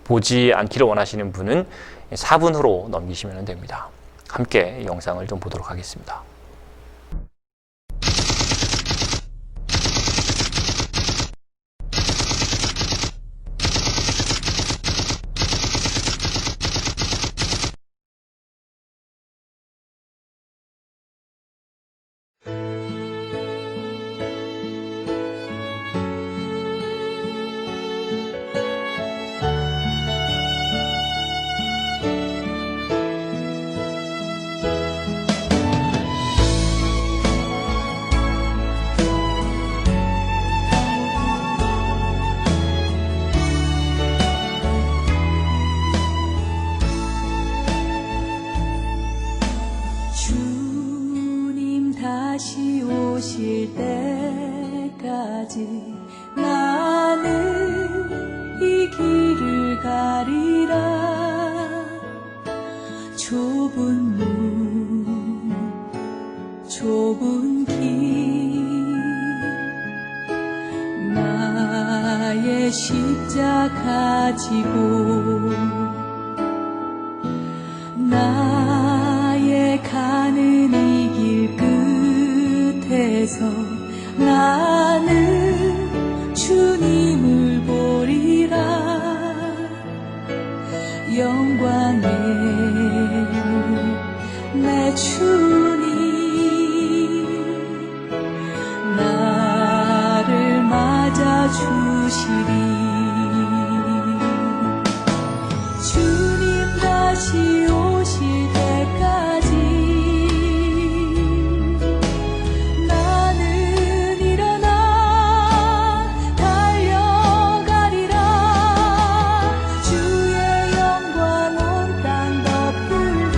보지 않기를 원하시는 분은 4분 후로 넘기시면 됩니다. 함께 이 영상을 좀 보도록 하겠습니다. 다시 오실 때까지 나는 이 길을 가리라. 좁은 문, 좁은 길, 나의 십자가 지고 나의 가는 이 길 끝에서 나는 주님을 보리라. 영광의 내 주님 나를 맞아 주시리. 주님 다시 오실 때까지 나는 일어나 달려가리라. 주의 영광 온 땅 덮을 때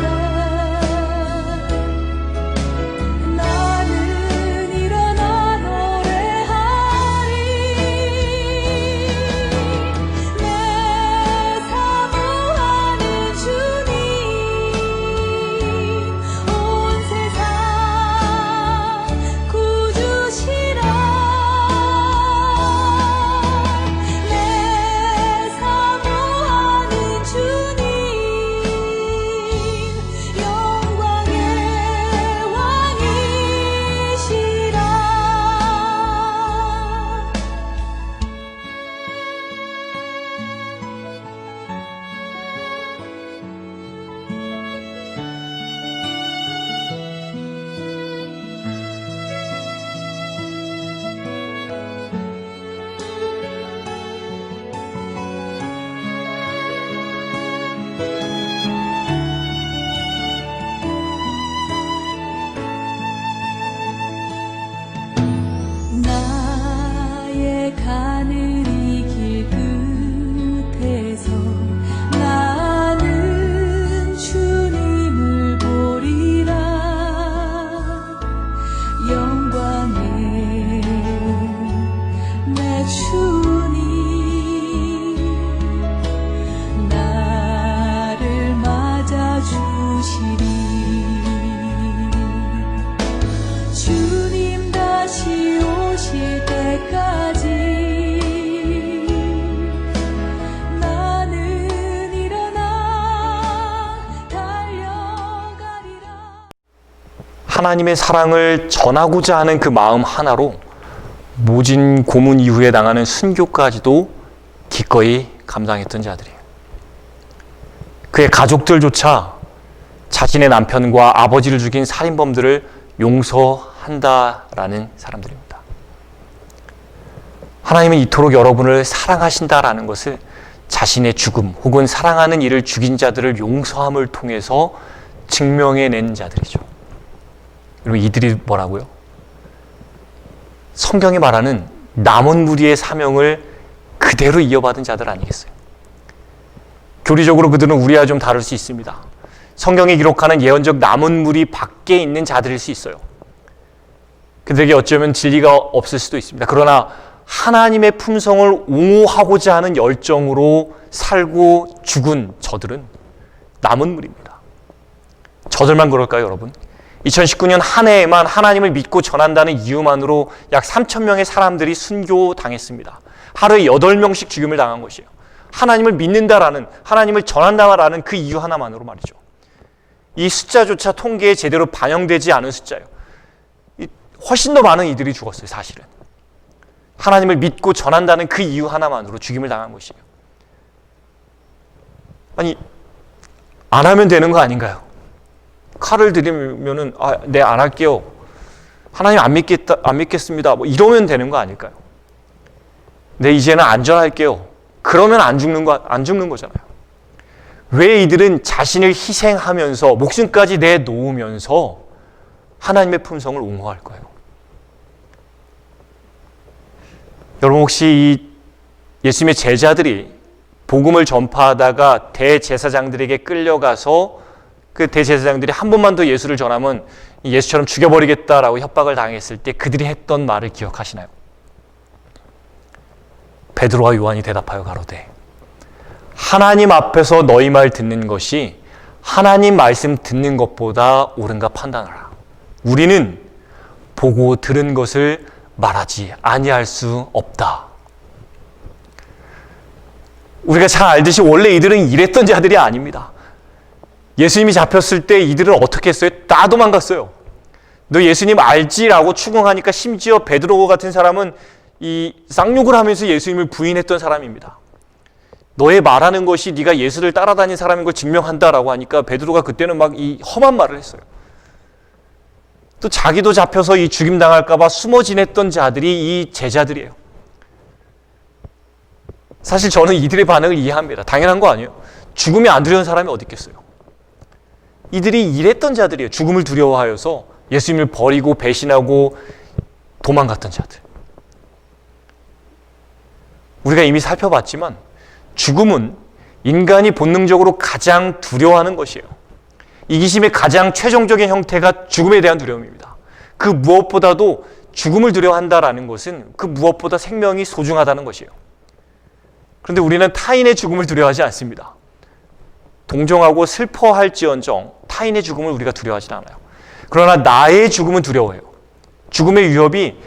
때까지 나는 일어나 달려가리라. 하나님의 사랑을 전하고자 하는 그 마음 하나로 모진 고문 이후에 당하는 순교까지도 기꺼이 감당했던 자들이에요. 그의 가족들조차 자신의 남편과 아버지를 죽인 살인범들을 용서한다라는 사람들입니다. 하나님은 이토록 여러분을 사랑하신다라는 것을 자신의 죽음 혹은 사랑하는 이를 죽인 자들을 용서함을 통해서 증명해낸 자들이죠. 여러분, 이들이 뭐라고요? 성경이 말하는 남은 무리의 사명을 그대로 이어받은 자들 아니겠어요? 교리적으로 그들은 우리와 좀 다를 수 있습니다. 성경이 기록하는 예언적 남은 무리 밖에 있는 자들일 수 있어요. 그들에게 어쩌면 진리가 없을 수도 있습니다. 그러나 하나님의 품성을 옹호하고자 하는 열정으로 살고 죽은 저들은 남은 무리입니다. 저들만 그럴까요, 여러분? 2019년 한 해에만 하나님을 믿고 전한다는 이유만으로 약 3,000명의 사람들이 순교당했습니다. 하루에 8명씩 죽임을 당한 것이에요. 하나님을 믿는다라는, 하나님을 전한다라는 그 이유 하나만으로 말이죠. 이 숫자조차 통계에 제대로 반영되지 않은 숫자예요. 훨씬 더 많은 이들이 죽었어요, 사실은. 하나님을 믿고 전한다는 그 이유 하나만으로 죽임을 당한 것이에요. 아니, 안 하면 되는 거 아닌가요? 칼을 들이면은, 네, 안 할게요. 하나님 안 믿겠습니다. 뭐 이러면 되는 거 아닐까요? 네, 이제는 안전할게요. 그러면 안 죽는 거잖아요. 왜 이들은 자신을 희생하면서 목숨까지 내놓으면서 하나님의 품성을 옹호할 거예요? 여러분, 혹시 이 예수님의 제자들이 복음을 전파하다가 대제사장들에게 끌려가서 그 대제사장들이 한 번만 더 예수를 전하면 예수처럼 죽여버리겠다라고 협박을 당했을 때 그들이 했던 말을 기억하시나요? 베드로와 요한이 대답하여 가로되 하나님 앞에서 너희 말 듣는 것이 하나님 말씀 듣는 것보다 옳은가 판단하라. 우리는 보고 들은 것을 말하지 아니할 수 없다. 우리가 잘 알듯이 원래 이들은 이랬던 자들이 아닙니다. 예수님이 잡혔을 때 이들은 어떻게 했어요? 다 도망갔어요. 너 예수님 알지라고 추궁하니까 심지어 베드로 같은 사람은 이 쌍욕을 하면서 예수님을 부인했던 사람입니다. 너의 말하는 것이 네가 예수를 따라다닌 사람인 걸 증명한다라고 하니까 베드로가 그때는 막 이 험한 말을 했어요. 또 자기도 잡혀서 이 죽임 당할까 봐 숨어 지냈던 자들이 이 제자들이에요. 사실 저는 이들의 반응을 이해합니다. 당연한 거 아니에요. 죽음이 안 두려운 사람이 어디 있겠어요. 이들이 이랬던 자들이에요. 죽음을 두려워하여서 예수님을 버리고 배신하고 도망갔던 자들. 우리가 이미 살펴봤지만 죽음은 인간이 본능적으로 가장 두려워하는 것이에요. 이기심의 가장 최종적인 형태가 죽음에 대한 두려움입니다. 그 무엇보다도 죽음을 두려워한다라는 것은 그 무엇보다 생명이 소중하다는 것이에요. 그런데 우리는 타인의 죽음을 두려워하지 않습니다. 동정하고 슬퍼할지언정 타인의 죽음을 우리가 두려워하지 않아요. 그러나 나의 죽음은 두려워해요. 죽음의 위협이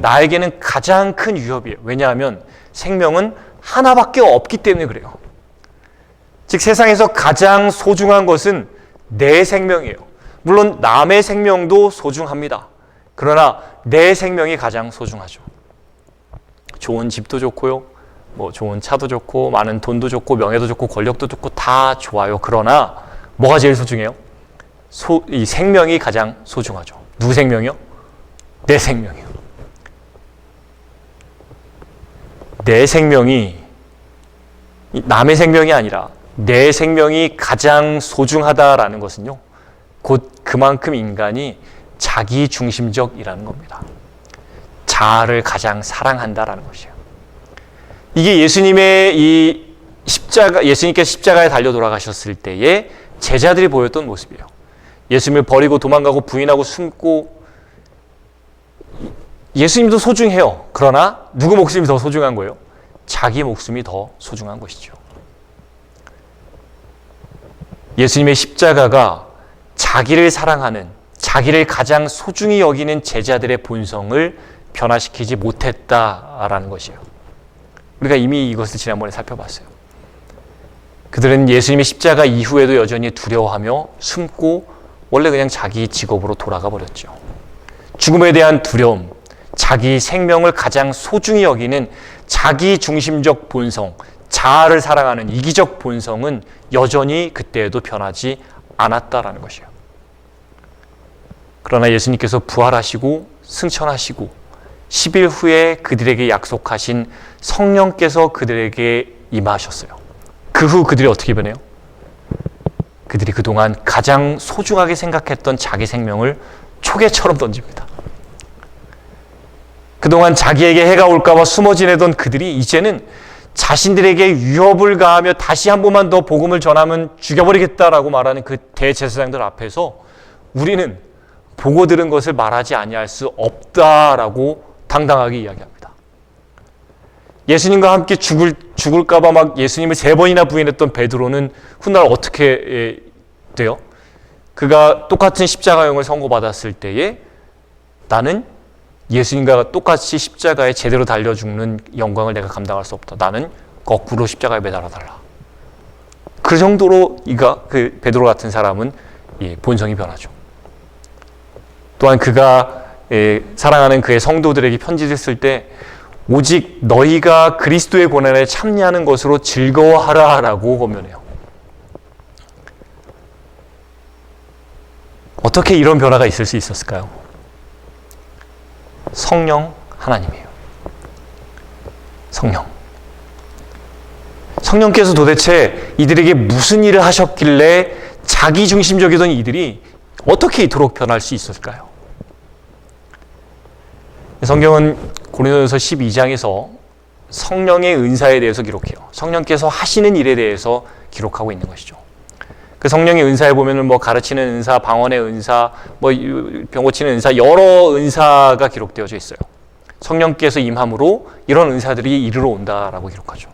나에게는 가장 큰 위협이에요. 왜냐하면 생명은 하나밖에 없기 때문에 그래요. 즉 세상에서 가장 소중한 것은 내 생명이에요. 물론 남의 생명도 소중합니다. 그러나 내 생명이 가장 소중하죠. 좋은 집도 좋고요. 뭐 좋은 차도 좋고 많은 돈도 좋고 명예도 좋고 권력도 좋고 다 좋아요. 그러나 뭐가 제일 소중해요? 이 생명이 가장 소중하죠. 누구 생명이요? 내 생명이요. 내 생명이 남의 생명이 아니라 내 생명이 가장 소중하다라는 것은요, 곧 그만큼 인간이 자기 중심적이라는 겁니다. 자아를 가장 사랑한다라는 것이에요. 이게 예수님의 이 예수님께서 십자가에 달려 돌아가셨을 때에 제자들이 보였던 모습이에요. 예수님을 버리고 도망가고 부인하고 숨고, 예수님도 소중해요. 그러나 누구 목숨이 더 소중한 거예요? 자기 목숨이 더 소중한 것이죠. 예수님의 십자가가 자기를 사랑하는, 자기를 가장 소중히 여기는 제자들의 본성을 변화시키지 못했다라는 것이에요. 우리가 이미 이것을 지난번에 살펴봤어요. 그들은 예수님의 십자가 이후에도 여전히 두려워하며 숨고 원래 그냥 자기 직업으로 돌아가 버렸죠. 죽음에 대한 두려움, 자기 생명을 가장 소중히 여기는 자기 중심적 본성, 자아를 사랑하는 이기적 본성은 여전히 그때에도 변하지 않았다라는 것이에요. 그러나 예수님께서 부활하시고 승천하시고 10일 후에 그들에게 약속하신 성령께서 그들에게 임하셨어요. 그 후 그들이 어떻게 변해요? 그들이 그동안 가장 소중하게 생각했던 자기 생명을 초계처럼 던집니다. 그동안 자기에게 해가 올까 봐 숨어 지내던 그들이 이제는 자신들에게 위협을 가하며 다시 한 번만 더 복음을 전하면 죽여버리겠다라고 말하는 그 대제사장들 앞에서 우리는 보고 들은 것을 말하지 아니할 수 없다라고 당당하게 이야기합니다. 예수님과 함께 죽을까 봐 막 예수님을 3번이나 부인했던 베드로는 훗날 어떻게 돼요? 그가 똑같은 십자가형을 선고받았을 때에 나는 예수님과 똑같이 십자가에 제대로 달려 죽는 영광을 내가 감당할 수 없다. 나는 거꾸로 십자가에 매달아 달라. 그 정도로 그 베드로 같은 사람은 본성이 변하죠. 또한 그가 사랑하는 그의 성도들에게 편지를 쓸 때 오직 너희가 그리스도의 고난에 참여하는 것으로 즐거워하라라고 권면해요. 어떻게 이런 변화가 있을 수 있었을까요? 성령 하나님이에요. 성령께서 도대체 이들에게 무슨 일을 하셨길래 자기중심적이던 이들이 어떻게 이토록 변할 수 있었을까요? 성경은 고린도전서 12장에서 성령의 은사에 대해서 기록해요. 성령께서 하시는 일에 대해서 기록하고 있는 것이죠. 그 성령의 은사에 보면은 가르치는 은사, 방언의 은사, 병 고치는 은사, 여러 은사가 기록되어져 있어요. 성령께서 임함으로 이런 은사들이 이르러 온다라고 기록하죠.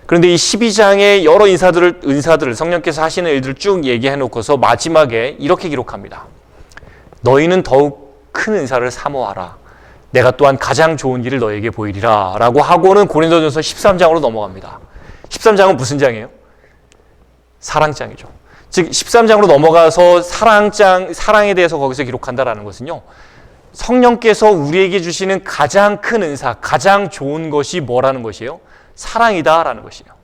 그런데 이 12장의 여러 은사들을 성령께서 하시는 일들을 쭉 얘기해 놓고서 마지막에 이렇게 기록합니다. 너희는 더욱 큰 은사를 사모하라. 내가 또한 가장 좋은 일을 너에게 보이리라 라고 하고는 고린도전서 13장으로 넘어갑니다. 13장은 무슨 장이에요? 사랑장이죠. 즉 13장으로 넘어가서 사랑에 대해서 거기서 기록한다라는 것은요, 성령께서 우리에게 주시는 가장 큰 은사, 가장 좋은 것이 뭐라는 것이에요? 사랑이다라는 것이에요.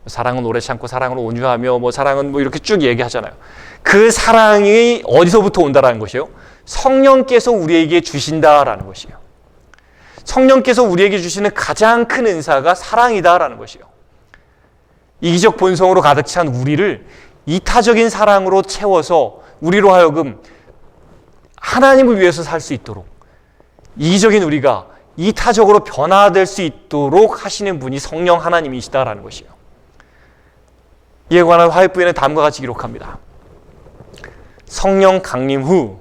사랑은 오래 참고 사랑은 온유하며 사랑은 이렇게 쭉 얘기하잖아요. 그 사랑이 어디서부터 온다라는 것이에요? 성령께서 우리에게 주신다라는 것이에요. 성령께서 우리에게 주시는 가장 큰 은사가 사랑이다라는 것이에요. 이기적 본성으로 가득 찬 우리를 이타적인 사랑으로 채워서 우리로 하여금 하나님을 위해서 살 수 있도록, 이기적인 우리가 이타적으로 변화될 수 있도록 하시는 분이 성령 하나님이시다라는 것이에요. 이에 관한 화해부에는 다음과 같이 기록합니다. 성령 강림 후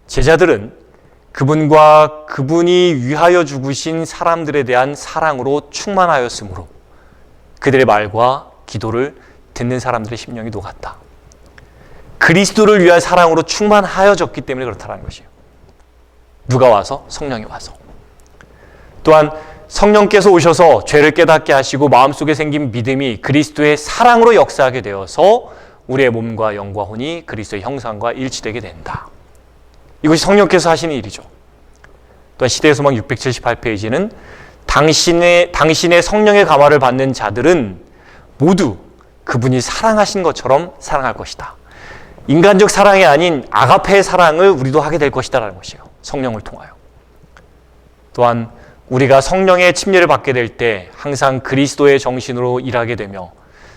제자들은 그분과 그분이 위하여 죽으신 사람들에 대한 사랑으로 충만하였으므로 그들의 말과 기도를 듣는 사람들의 심령이 녹았다. 그리스도를 위한 사랑으로 충만하여졌기 때문에 그렇다는 것이에요. 누가 와서? 성령이 와서. 또한 성령께서 오셔서 죄를 깨닫게 하시고 마음속에 생긴 믿음이 그리스도의 사랑으로 역사하게 되어서 우리의 몸과 영과 혼이 그리스도의 형상과 일치되게 된다. 이것이 성령께서 하시는 일이죠. 또한 시대의 소망 678페이지는 당신의 성령의 감화를 받는 자들은 모두 그분이 사랑하신 것처럼 사랑할 것이다. 인간적 사랑이 아닌 아가페의 사랑을 우리도 하게 될 것이다 라는 것이에요. 성령을 통하여. 또한 우리가 성령의 침례를 받게 될 때 항상 그리스도의 정신으로 일하게 되며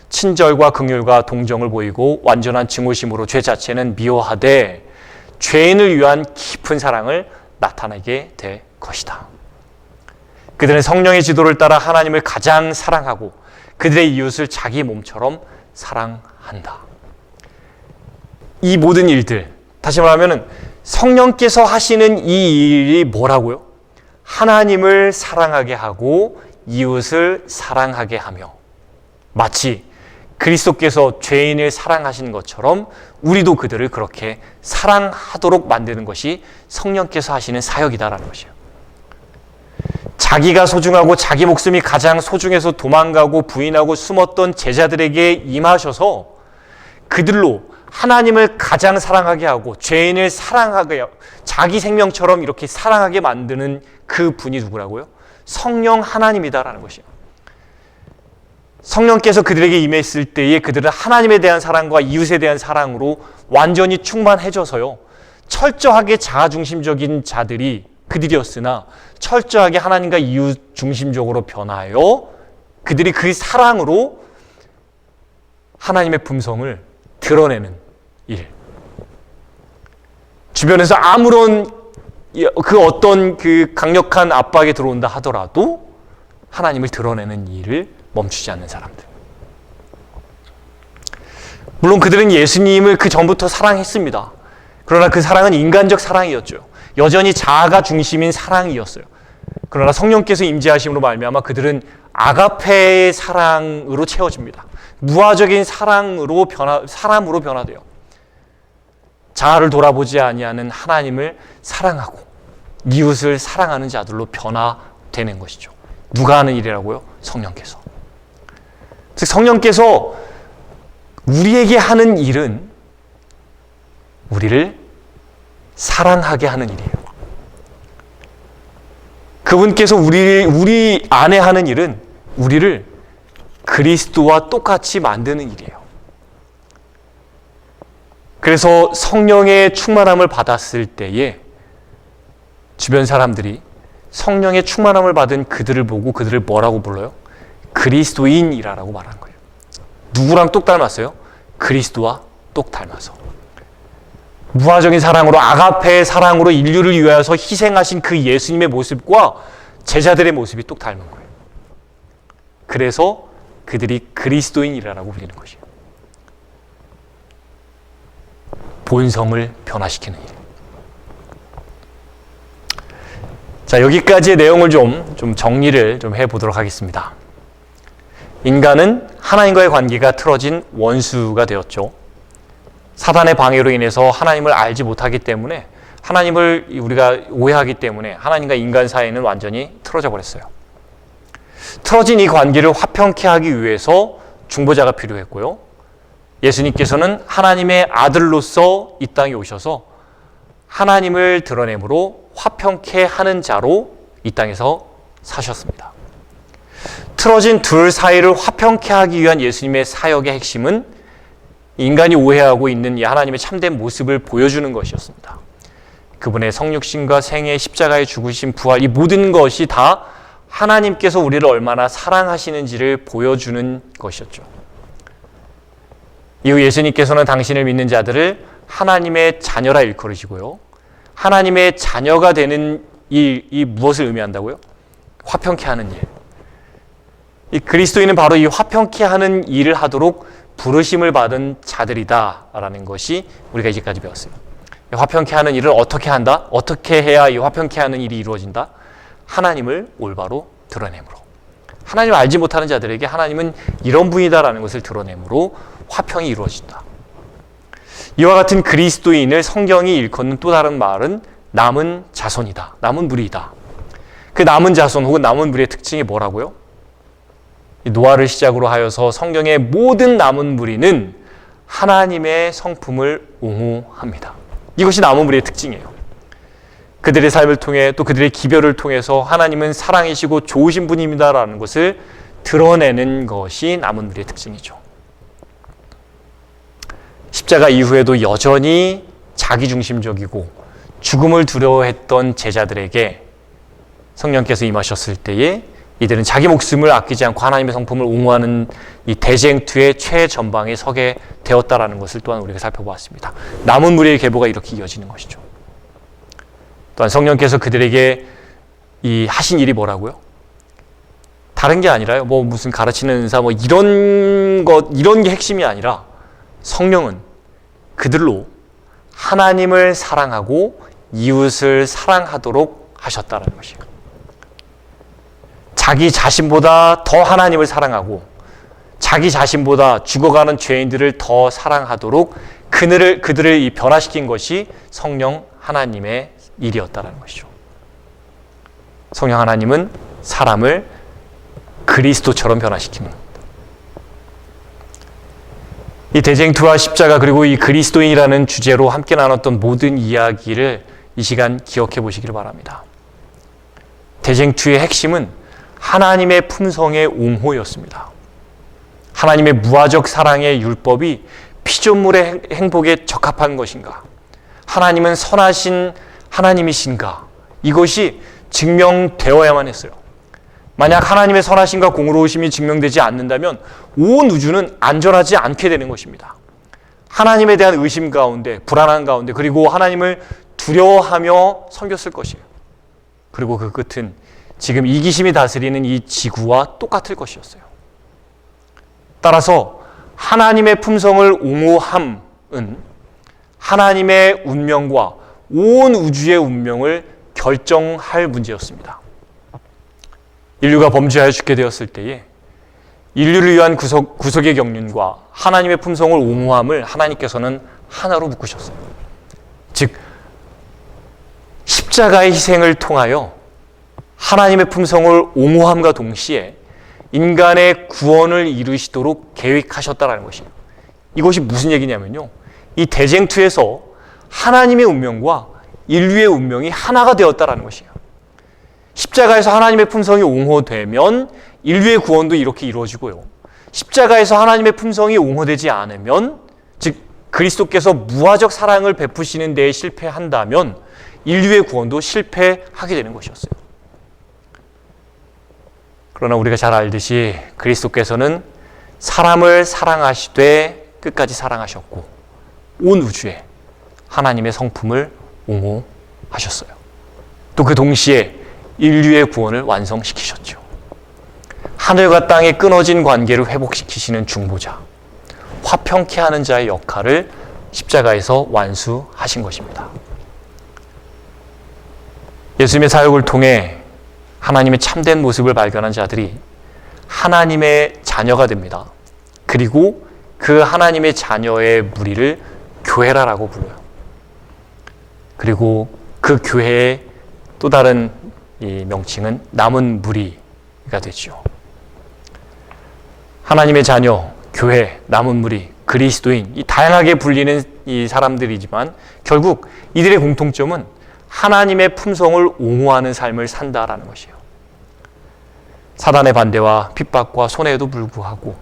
친절과 긍휼과 동정을 보이고 완전한 증오심으로 죄 자체는 미워하되 죄인을 위한 깊은 사랑을 나타내게 될 것이다. 그들은 성령의 지도를 따라 하나님을 가장 사랑하고 그들의 이웃을 자기 몸처럼 사랑한다. 이 모든 일들, 다시 말하면 성령께서 하시는 이 일이 뭐라고요? 하나님을 사랑하게 하고 이웃을 사랑하게 하며 마치 그리스도께서 죄인을 사랑하신 것처럼 우리도 그들을 그렇게 사랑하도록 만드는 것이 성령께서 하시는 사역이다라는 것이에요. 자기가 소중하고 자기 목숨이 가장 소중해서 도망가고 부인하고 숨었던 제자들에게 임하셔서 그들로 하나님을 가장 사랑하게 하고 죄인을 사랑하게 하고 자기 생명처럼 이렇게 사랑하게 만드는 그 분이 누구라고요? 성령 하나님이다라는 것이에요. 성령께서 그들에게 임했을 때에 그들은 하나님에 대한 사랑과 이웃에 대한 사랑으로 완전히 충만해져서요. 철저하게 자아중심적인 자들이 그들이었으나 철저하게 하나님과 이웃 중심적으로 변하여 그들이 그 사랑으로 하나님의 품성을 드러내는 일. 주변에서 아무런 그 어떤 그 강력한 압박이 들어온다 하더라도 하나님을 드러내는 일을 멈추지 않는 사람들. 물론 그들은 예수님을 그 전부터 사랑했습니다. 그러나 그 사랑은 인간적 사랑이었죠. 여전히 자아가 중심인 사랑이었어요. 그러나 성령께서 임재하심으로 말미암아 그들은 아가페의 사랑으로 채워집니다. 무화적인 사랑으로 사람으로 변화돼요. 자아를 돌아보지 아니하는 하나님을 사랑하고 이웃을 사랑하는 자들로 변화되는 것이죠. 누가 하는 일이라고요? 성령께서. 즉 성령께서 우리에게 하는 일은 우리를 사랑하게 하는 일이에요. 그분께서 우리 안에 하는 일은 우리를 그리스도와 똑같이 만드는 일이에요. 그래서 성령의 충만함을 받았을 때에 주변 사람들이 성령의 충만함을 받은 그들을 보고 그들을 뭐라고 불러요? 그리스도인이라고 말하는 거예요. 누구랑 똑 닮았어요? 그리스도와 똑 닮아서. 무화적인 사랑으로 아가페의 사랑으로 인류를 위하여서 희생하신 그 예수님의 모습과 제자들의 모습이 똑 닮은 거예요. 그래서 그들이 그리스도인이라고 불리는 것이에요. 본성을 변화시키는 일. 자, 여기까지의 내용을 좀 정리를 좀 해보도록 하겠습니다. 인간은 하나님과의 관계가 틀어진 원수가 되었죠. 사단의 방해로 인해서 하나님을 알지 못하기 때문에 하나님을 우리가 오해하기 때문에 하나님과 인간 사이는 완전히 틀어져 버렸어요. 틀어진 이 관계를 화평케 하기 위해서 중보자가 필요했고요. 예수님께서는 하나님의 아들로서 이 땅에 오셔서 하나님을 드러내므로 화평케 하는 자로 이 땅에서 사셨습니다. 틀어진 둘 사이를 화평케 하기 위한 예수님의 사역의 핵심은 인간이 오해하고 있는 이 하나님의 참된 모습을 보여주는 것이었습니다. 그분의 성육신과 생애, 십자가의 죽으심, 부활, 이 모든 것이 다 하나님께서 우리를 얼마나 사랑하시는지를 보여주는 것이었죠. 이후 예수님께서는 당신을 믿는 자들을 하나님의 자녀라 일컬으시고요. 하나님의 자녀가 되는 이 무엇을 의미한다고요? 화평케 하는 일. 이 그리스도인은 바로 이 화평케 하는 일을 하도록 부르심을 받은 자들이다라는 것이 우리가 이제까지 배웠어요. 화평케 하는 일을 어떻게 한다? 어떻게 해야 이 화평케 하는 일이 이루어진다? 하나님을 올바로 드러내므로. 하나님을 알지 못하는 자들에게 하나님은 이런 분이다라는 것을 드러내므로 화평이 이루어진다. 이와 같은 그리스도인을 성경이 일컫는 또 다른 말은 남은 자손이다. 남은 무리이다. 그 남은 자손 혹은 남은 무리의 특징이 뭐라고요? 노아를 시작으로 하여서 성경의 모든 남은 무리는 하나님의 성품을 옹호합니다. 이것이 남은 무리의 특징이에요. 그들의 삶을 통해 또 그들의 기별을 통해서 하나님은 사랑이시고 좋으신 분입니다라는 것을 드러내는 것이 남은 무리의 특징이죠. 십자가 이후에도 여전히 자기중심적이고 죽음을 두려워했던 제자들에게 성령께서 임하셨을 때에 이들은 자기 목숨을 아끼지 않고 하나님의 성품을 옹호하는 이 대쟁투의 최전방에 서게 되었다라는 것을 또한 우리가 살펴보았습니다. 남은 무리의 계보가 이렇게 이어지는 것이죠. 또한 성령께서 그들에게 이 하신 일이 뭐라고요? 다른 게 아니라요. 뭐 무슨 가르치는 은사 뭐 이런 게 핵심이 아니라 성령은 그들로 하나님을 사랑하고 이웃을 사랑하도록 하셨다는 것이에요. 자기 자신보다 더 하나님을 사랑하고 자기 자신보다 죽어가는 죄인들을 더 사랑하도록 그들을 변화시킨 것이 성령 하나님의 일이었다는 것이죠. 성령 하나님은 사람을 그리스도처럼 변화시키는 겁니다. 이 대쟁투와 십자가 그리고 이 그리스도인이라는 주제로 함께 나눴던 모든 이야기를 이 시간 기억해 보시기를 바랍니다. 대쟁투의 핵심은 하나님의 품성의 옹호였습니다. 하나님의 무화적 사랑의 율법이 피조물의 행복에 적합한 것인가? 하나님은 선하신 하나님이신가? 이것이 증명되어야만 했어요. 만약 하나님의 선하심과 공의로우심이 증명되지 않는다면 온 우주는 안전하지 않게 되는 것입니다. 하나님에 대한 의심 가운데, 불안한 가운데, 그리고 하나님을 두려워하며 섬겼을 것이에요. 그리고 그 끝은 지금 이기심이 다스리는 이 지구와 똑같을 것이었어요. 따라서 하나님의 품성을 옹호함은 하나님의 운명과 온 우주의 운명을 결정할 문제였습니다. 인류가 범죄하여 죽게 되었을 때에 인류를 위한 구속의 경륜과 하나님의 품성을 옹호함을 하나님께서는 하나로 묶으셨어요. 즉 십자가의 희생을 통하여 하나님의 품성을 옹호함과 동시에 인간의 구원을 이루시도록 계획하셨다는 것이에요. 이것이 무슨 얘기냐면요, 이 대쟁투에서 하나님의 운명과 인류의 운명이 하나가 되었다는 것이에요. 십자가에서 하나님의 품성이 옹호되면 인류의 구원도 이렇게 이루어지고요, 십자가에서 하나님의 품성이 옹호되지 않으면, 즉 그리스도께서 무화적 사랑을 베푸시는 데에 실패한다면 인류의 구원도 실패하게 되는 것이었어요. 그러나 우리가 잘 알듯이 그리스도께서는 사람을 사랑하시되 끝까지 사랑하셨고 온 우주에 하나님의 성품을 옹호하셨어요. 또 그 동시에 인류의 구원을 완성시키셨죠. 하늘과 땅의 끊어진 관계를 회복시키시는 중보자, 화평케 하는 자의 역할을 십자가에서 완수하신 것입니다. 예수님의 사역을 통해 하나님의 참된 모습을 발견한 자들이 하나님의 자녀가 됩니다. 그리고 그 하나님의 자녀의 무리를 교회라고 불러요. 그리고 그 교회의 또 다른 이 명칭은 남은 무리가 되죠. 하나님의 자녀, 교회, 남은 무리, 그리스도인, 이 다양하게 불리는 이 사람들이지만 결국 이들의 공통점은 하나님의 품성을 옹호하는 삶을 산다라는 것이에요. 사단의 반대와 핍박과 손해에도 불구하고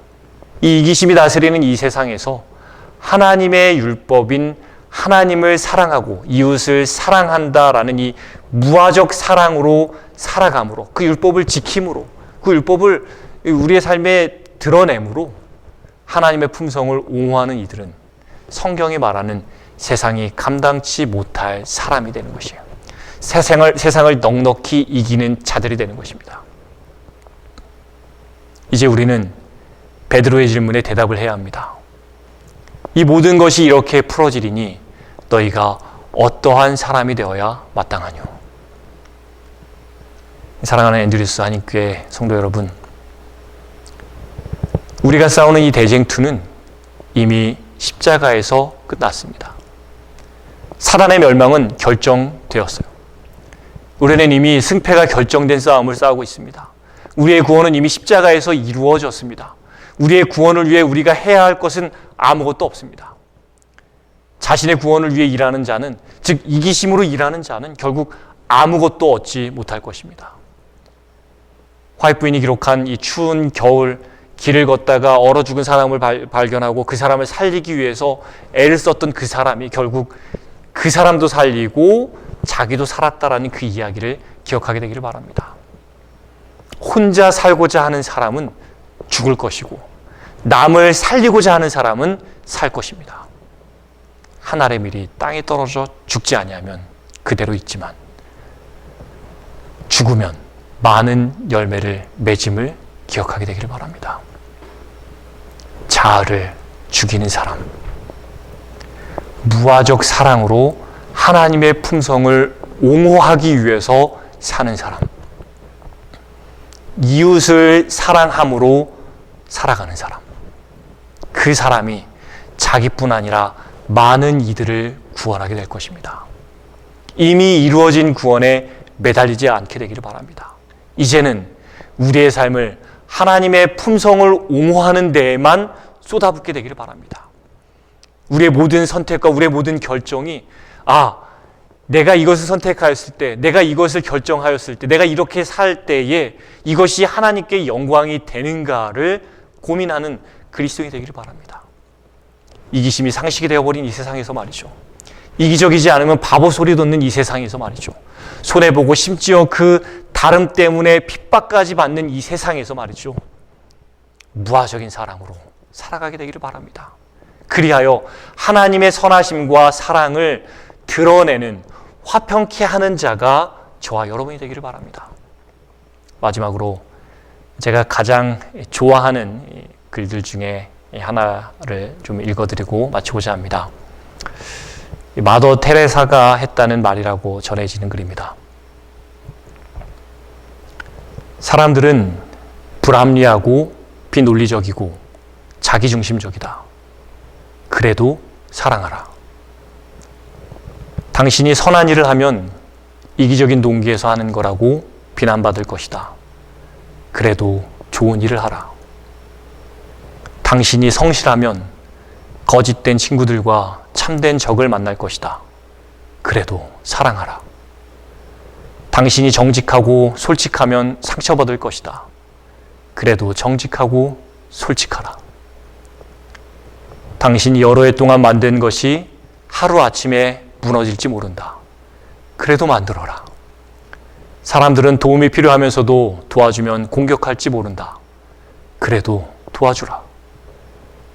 이 이기심이 다스리는 이 세상에서 하나님의 율법인 하나님을 사랑하고 이웃을 사랑한다라는 이 무화적 사랑으로 살아감으로, 그 율법을 지킴으로, 그 율법을 우리의 삶에 드러내므로 하나님의 품성을 옹호하는 이들은 성경이 말하는 세상이 감당치 못할 사람이 되는 것이에요. 세상을 넉넉히 이기는 자들이 되는 것입니다. 이제 우리는 베드로의 질문에 대답을 해야 합니다. 이 모든 것이 이렇게 풀어지리니 너희가 어떠한 사람이 되어야 마땅하뇨? 사랑하는 앤드류스 한인교회 성도 여러분, 우리가 싸우는 이 대쟁투는 이미 십자가에서 끝났습니다. 사단의 멸망은 결정되었어요. 우리는 이미 승패가 결정된 싸움을 싸우고 있습니다. 우리의 구원은 이미 십자가에서 이루어졌습니다. 우리의 구원을 위해 우리가 해야 할 것은 아무것도 없습니다. 자신의 구원을 위해 일하는 자는, 즉 이기심으로 일하는 자는 결국 아무것도 얻지 못할 것입니다. 화이트 부인이 기록한 이 추운 겨울 길을 걷다가 얼어 죽은 사람을 발견하고 그 사람을 살리기 위해서 애를 썼던 그 사람이 결국 그 사람도 살리고 자기도 살았다라는 그 이야기를 기억하게 되기를 바랍니다. 혼자 살고자 하는 사람은 죽을 것이고 남을 살리고자 하는 사람은 살 것입니다. 한 알의 밀이 땅에 떨어져 죽지 아니하면 그대로 있지만 죽으면 많은 열매를 맺음을 기억하게 되기를 바랍니다. 자아를 죽이는 사람, 무화적 사랑으로 하나님의 품성을 옹호하기 위해서 사는 사람, 이웃을 사랑함으로 살아가는 사람, 그 사람이 자기뿐 아니라 많은 이들을 구원하게 될 것입니다. 이미 이루어진 구원에 매달리지 않게 되기를 바랍니다. 이제는 우리의 삶을 하나님의 품성을 옹호하는 데에만 쏟아붓게 되기를 바랍니다. 우리의 모든 선택과 우리의 모든 결정이 내가 이것을 선택하였을 때, 내가 이것을 결정하였을 때, 내가 이렇게 살 때에 이것이 하나님께 영광이 되는가를 고민하는 그리스도인이 되기를 바랍니다. 이기심이 상식이 되어버린 이 세상에서 말이죠. 이기적이지 않으면 바보 소리 듣는 이 세상에서 말이죠. 손해보고 심지어 그 다름 때문에 핍박까지 받는 이 세상에서 말이죠. 무화적인 사랑으로 살아가게 되기를 바랍니다. 그리하여 하나님의 선하심과 사랑을 드러내는 화평케 하는 자가 저와 여러분이 되기를 바랍니다. 마지막으로 제가 가장 좋아하는 글들 중에 하나를 좀 읽어드리고 마치고자 합니다. 마더 테레사가 했다는 말이라고 전해지는 글입니다. 사람들은 불합리하고 비논리적이고 자기중심적이다. 그래도 사랑하라. 당신이 선한 일을 하면 이기적인 동기에서 하는 거라고 비난받을 것이다. 그래도 좋은 일을 하라. 당신이 성실하면 거짓된 친구들과 참된 적을 만날 것이다. 그래도 사랑하라. 당신이 정직하고 솔직하면 상처받을 것이다. 그래도 정직하고 솔직하라. 당신이 여러 해 동안 만든 것이 하루아침에 무너질지 모른다. 그래도 만들어라. 사람들은 도움이 필요하면서도 도와주면 공격할지 모른다. 그래도 도와주라.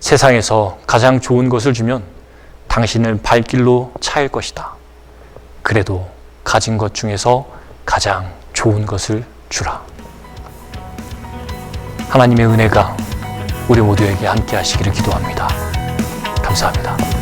세상에서 가장 좋은 것을 주면 당신을 발길로 차일 것이다. 그래도 가진 것 중에서 가장 좋은 것을 주라. 하나님의 은혜가 우리 모두에게 함께 하시기를 기도합니다. 감사합니다.